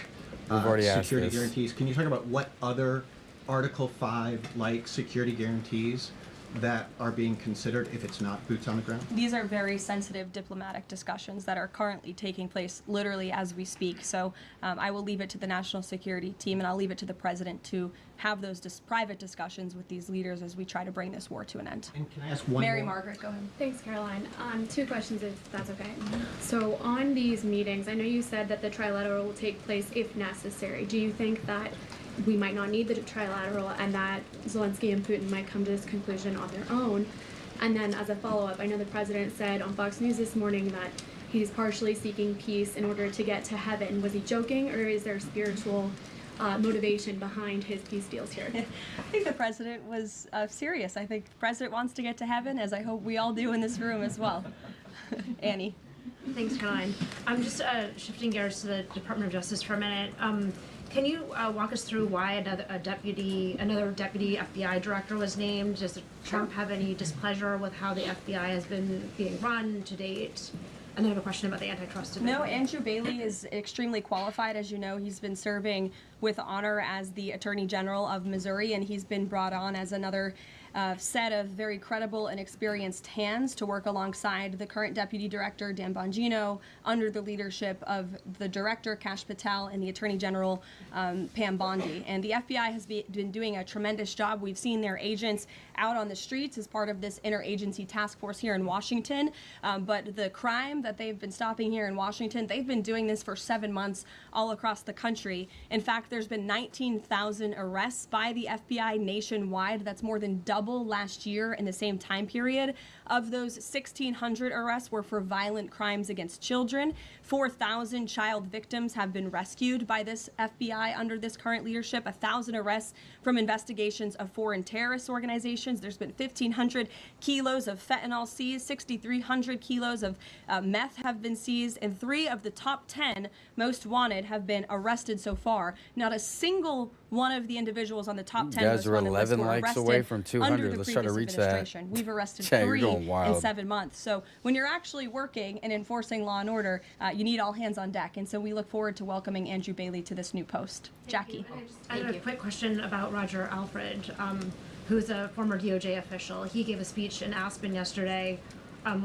We've already asked security this. guarantees. Can you talk about what other Article 5 like security guarantees that are being considered if it's not boots on the ground? These are very sensitive diplomatic discussions that are currently taking place literally as we speak. So I will leave it to the national security team, and I'll leave it to the president to have those private discussions with these leaders as we try to bring this war to an end. And can I ask one Mary more? Margaret, go ahead. Thanks, Caroline. Two questions, if that's okay. So on these meetings, I know you said that the trilateral will take place if necessary. Do you think that we might not need the trilateral and that Zelenskyy and Putin might come to this conclusion on their own? And then as a follow-up, I know the president said on Fox News this morning that he's partially seeking peace in order to get to heaven. Was he joking, or is there spiritual motivation behind his peace deals here? I think the president was serious. I think the president wants to get to heaven, as I hope we all do in this room as well. Annie. Thanks, Caroline. I'm just shifting gears to the Department of Justice for a minute. Can you walk us through why another deputy FBI director was named? Does Trump have any displeasure with how the FBI has been being run to date? And then I have a question about the antitrust division. No, Andrew Bailey is extremely qualified. As you know, he's been serving with honor as the Attorney General of Missouri, and he's been brought on as another set of very credible and experienced hands to work alongside the current Deputy Director, Dan Bongino, under the leadership of the Director, Kash Patel, and the Attorney General, Pam Bondi. And the FBI has been doing a tremendous job. We've seen their agents out on the streets as part of this interagency task force here in Washington. But the crime that they've been stopping here in Washington, they've been doing this for 7 months all across the country. In fact, there's been 19,000 arrests by the FBI nationwide. That's more than double last year in the same time period. Of those, 1,600 arrests were for violent crimes against children. 4,000 child victims have been rescued by this FBI under this current leadership. 1,000 arrests from investigations of foreign terrorist organizations. There's been 1,500 kilos of fentanyl seized. 6,300 kilos of meth have been seized. And 3 of the top 10 most wanted have been arrested so far. Not a single one of the individuals on the top 10 You guys most are wanted list 11 were likes arrested away from 200 300. the Let's try to previous reach that. administration. We've arrested Yeah, you're 3 going in wild. 7 months. So when you're actually working and enforcing law and order, you need all hands on deck. And so we look forward to welcoming Andrew Bailey to this new post. Jackie. I have a quick question about Roger Alfred, who's a former DOJ official. He gave a speech in Aspen yesterday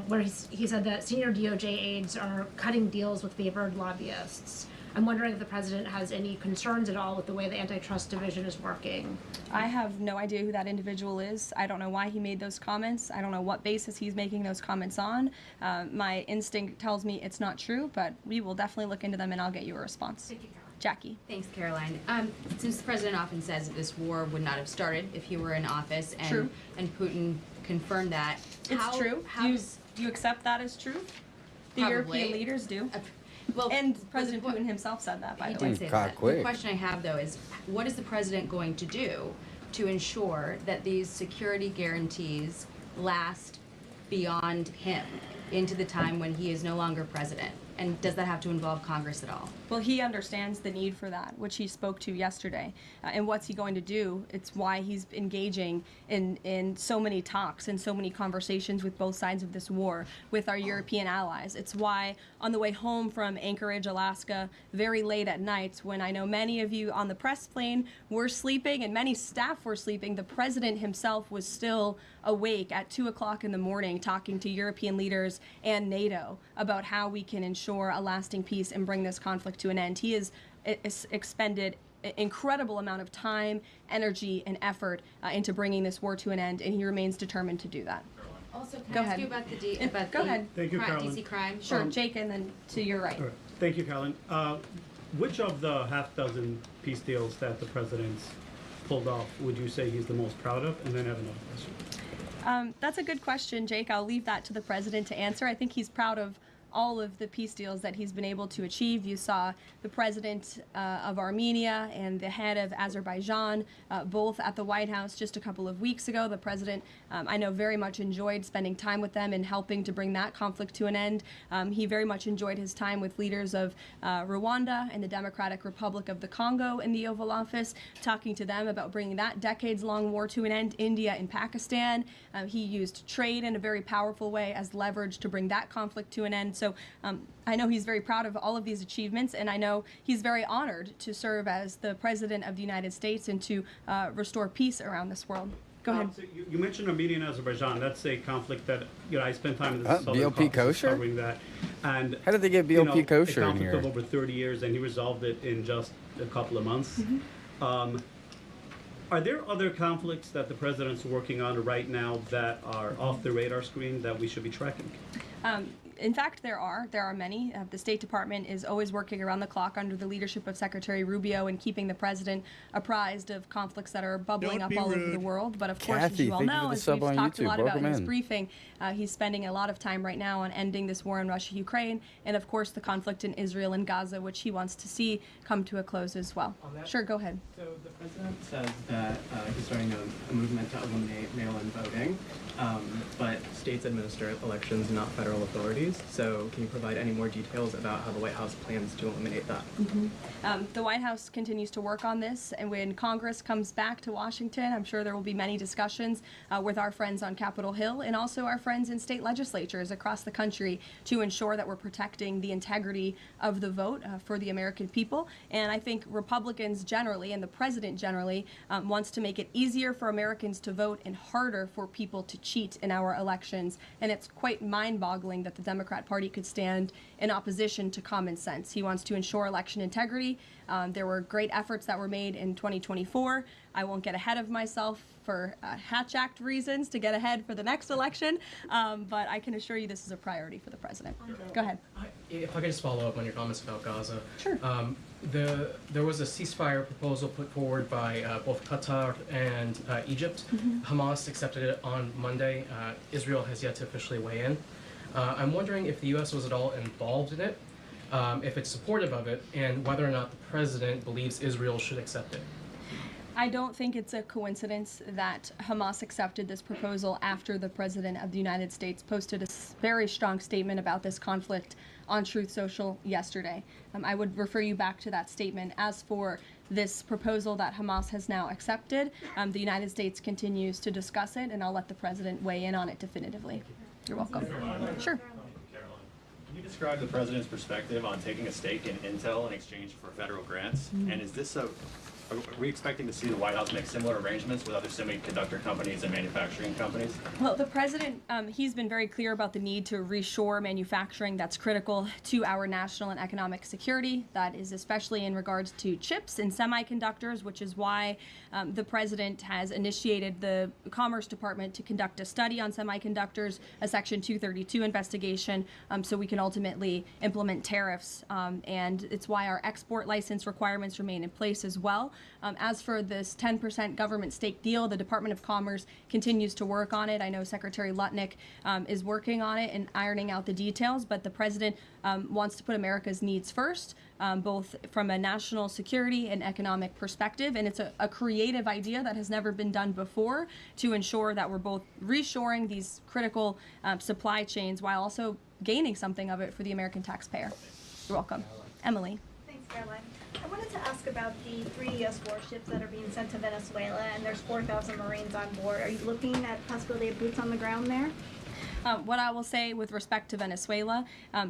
where he said that senior DOJ aides are cutting deals with favored lobbyists. I'm wondering if the president has any concerns at all with the way the antitrust division is working. I have no idea who that individual is. I don't know why he made those comments. I don't know what basis he's making those comments on. My instinct tells me it's not true, but we will definitely look into them and I'll get you a response. Thank you, Caroline. Jackie. Thanks, Caroline. Since the president often says that this war would not have started if he were in office, and True. and Putin confirmed that. It's true. You accept that as true? The Probably. European leaders do. Well, And President Putin himself said that, by He the way. did say that. The question I have, though, is what is the president going to do to ensure that these security guarantees last beyond him into the time when he is no longer president? And does that have to involve Congress at all? Well, he understands the need for that, which he spoke to yesterday. And what's he going to do? It's why he's engaging in so many talks and so many conversations with both sides of this war with our European allies. It's why on the way home from Anchorage, Alaska, very late at night, when I know many of you on the press plane were sleeping and many staff were sleeping, the president himself was still awake at 2 o'clock in the morning talking to European leaders and NATO about how we can ensure a lasting peace and bring this conflict to an end. He has expended an incredible amount of time, energy, and effort into bringing this war to an end, and he remains determined to do that. Also, can Go I ask ahead. you about the Go ahead. Thank you, Carolyn. DC crime? Sure, Jake, and then to your right. All right. Thank you, Carolyn. Which of the half dozen peace deals that the president's pulled off would you say he's the most proud of? And then I have another question. That's a good question, Jake. I'll leave that to the president to answer. I think he's proud of all of the peace deals that he's been able to achieve. You saw the president of Armenia and the head of Azerbaijan both at the White House just a couple of weeks ago. The president, I know, very much enjoyed spending time with them and helping to bring that conflict to an end. He very much enjoyed his time with leaders of Rwanda and the Democratic Republic of the Congo in the Oval Office, talking to them about bringing that decades-long war to an end. India and Pakistan. He used trade in a very powerful way as leverage to bring that conflict to an end. So I know he's very proud of all of these achievements, and I know he's very honored to serve as the President of the United States and to restore peace around this world. Go ahead. So you mentioned Armenia and Azerbaijan. That's a conflict that I spent time in the Southern BLP Caucasus kosher? covering that. And How did they get BLP kosher in a conflict here? of over 30 years, and he resolved it in just a couple of months. Are there other conflicts that the president's working on right now that are off the radar screen that we should be tracking? In fact, there are many. The State Department is always working around the clock under the leadership of Secretary Rubio and keeping the president apprised of conflicts that are bubbling up all over the world. But of course, as Kathy, you all thank you for know, the as sub we've on talked a YouTube. lot about in Welcome this in. briefing, he's spending a lot of time right now on ending this war in Russia-Ukraine, and of course the conflict in Israel and Gaza, which he wants to see come to a close as well. Sure, go ahead. So the president says that he's starting a movement to eliminate mail-in voting, but states administer elections, not federal authorities. So can you provide any more details about how the White House plans to eliminate that? The White House continues to work on this, and when Congress comes back to Washington, I'm sure there will be many discussions with our friends on Capitol Hill and also our friends in state legislatures across the country to ensure that we're protecting the integrity of the vote for the American people. And I think Republicans generally, and the president generally, wants to make it easier for Americans to vote and harder for people to cheat in our elections. And it's quite mind-boggling that the Democrat Party could stand in opposition to common sense. He wants to ensure election integrity. There were great efforts that were made in 2024. I won't get ahead of myself for Hatch Act reasons to get ahead for the next election, but I can assure you this is a priority for the president. Go ahead. If I could just follow up on your comments about Gaza. Sure. There was a ceasefire proposal put forward by both Qatar and Egypt. Hamas accepted it on Monday. Israel has yet to officially weigh in. I'm wondering if the U.S. was at all involved in it, if it's supportive of it, and whether or not the president believes Israel should accept it. I don't think it's a coincidence that Hamas accepted this proposal after the President of the United States posted a very strong statement about this conflict on Truth Social yesterday. I would refer you back to that statement. As for this proposal that Hamas has now accepted, the United States continues to discuss it, and I'll let the President weigh in on it definitively. You're welcome. Sure. Can you describe the president's perspective on taking a stake in Intel in exchange for federal grants? And is this are we expecting to see the White House make similar arrangements with other semiconductor companies and manufacturing companies? Well, the president, he's been very clear about the need to reshore manufacturing that's critical to our national and economic security. That is especially in regards to chips and semiconductors, which is why the president has initiated the Commerce Department to conduct a study on semiconductors, a Section 232 investigation, so we can ultimately implement tariffs. And it's why our export license requirements remain in place as well. As for this 10% government stake deal, the Department of Commerce continues to work on it. I know Secretary Lutnick is working on it and ironing out the details, but the president wants to put America's needs first, both from a national security and economic perspective. And it's a creative idea that has never been done before to ensure that we're both reshoring these critical supply chains while also gaining something of it for the American taxpayer. You're welcome. Emily. Thanks, Caroline. I wanted to ask about the 3 U.S. warships that are being sent to Venezuela, and there's 4,000 Marines on board. Are you looking at possibility of boots on the ground there? What I will say with respect to Venezuela,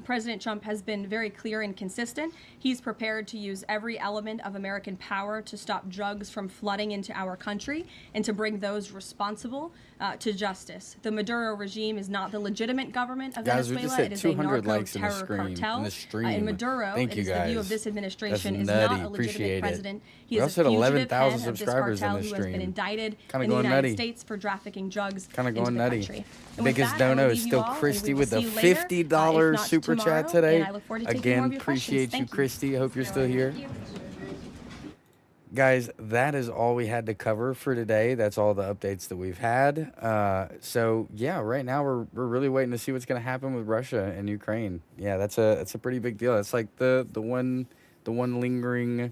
President Trump has been very clear and consistent. He's prepared to use every element of American power to stop drugs from flooding into our country and to bring those responsible to justice. The Maduro regime is not the legitimate government of Guys, Venezuela. we just hit It is 200 a likes in the narco-terror stream. cartel. And Maduro, Thank it you is guys. the view of this administration, That's is nutty. not a legitimate Appreciate it. president. He We is also a hit fugitive 11,000 head of this subscribers in cartel this who has been stream. indicted Kinda in the going United nutty. States for trafficking drugs Kinda into going the nutty. country. And with Biggest that, I will dono leave is you still all, and Christy we with will the see you later, $50 if not super tomorrow, chat today. and I look forward to taking more Again, of your questions. appreciate you, Thank you. Christy. Hope you're still here. Guys, that is all we had to cover for today. That's all the updates that we've had. So yeah, right now we're really waiting to see what's going to happen with Russia and Ukraine. Yeah, that's a pretty big deal. It's like the one lingering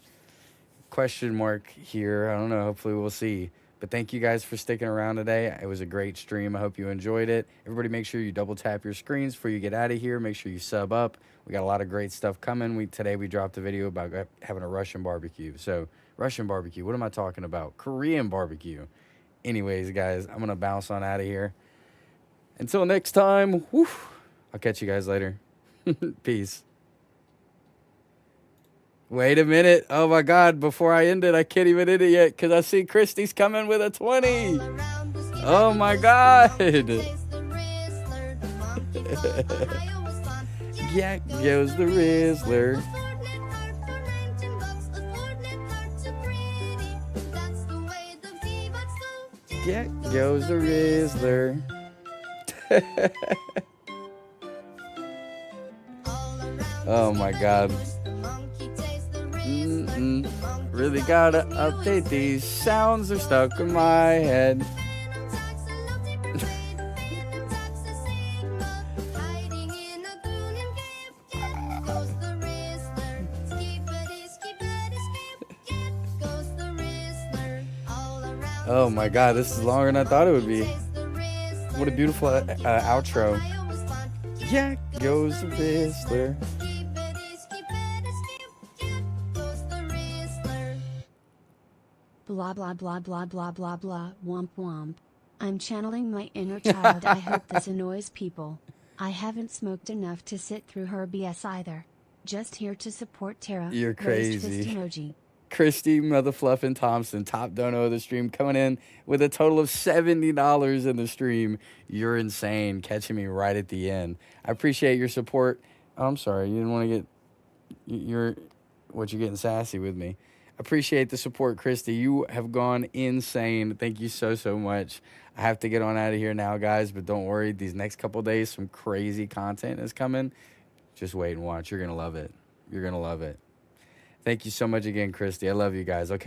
question mark here. I don't know. Hopefully we'll see. But thank you guys for sticking around today. It was a great stream. I hope you enjoyed it. Everybody make sure you double tap your screens before you get out of here. Make sure you sub up. We got a lot of great stuff coming. Today we dropped a video about having a Russian barbecue. So Russian barbecue. What am I talking about? Korean barbecue. Anyways, guys, I'm going to bounce on out of here. Until next time, I'll catch you guys later. Peace. Wait a minute. Oh, my God. Before I end it, I can't even end it yet because I see Christy's coming with a 20. Oh, my God. Yeah, goes the Rizzler. Yeah, goes the Rizzler. Oh my God. Really gotta update these sounds, are stuck in my head. Oh my God, this is longer than I thought it would be. What a beautiful outro. Yeah, goes the Rizzler. Blah blah blah blah blah blah blah womp womp. I'm channeling my inner child. I hope this annoys people. I haven't smoked enough to sit through her BS either. Just here to support Tara. You're Raised crazy. fist emoji. Christy Motherfluffin Thompson, top dono of the stream, coming in with a total of $70 in the stream. You're insane, catching me right at the end. I appreciate your support. Oh, I'm sorry, you didn't want to get you're getting sassy with me. Appreciate the support, Christy. You have gone insane. Thank you so much. I have to get on out of here now, guys, but don't worry. These next couple days, some crazy content is coming. Just wait and watch. You're gonna love it. You're gonna love it. Thank you so much again, Christy. I love you guys. Okay.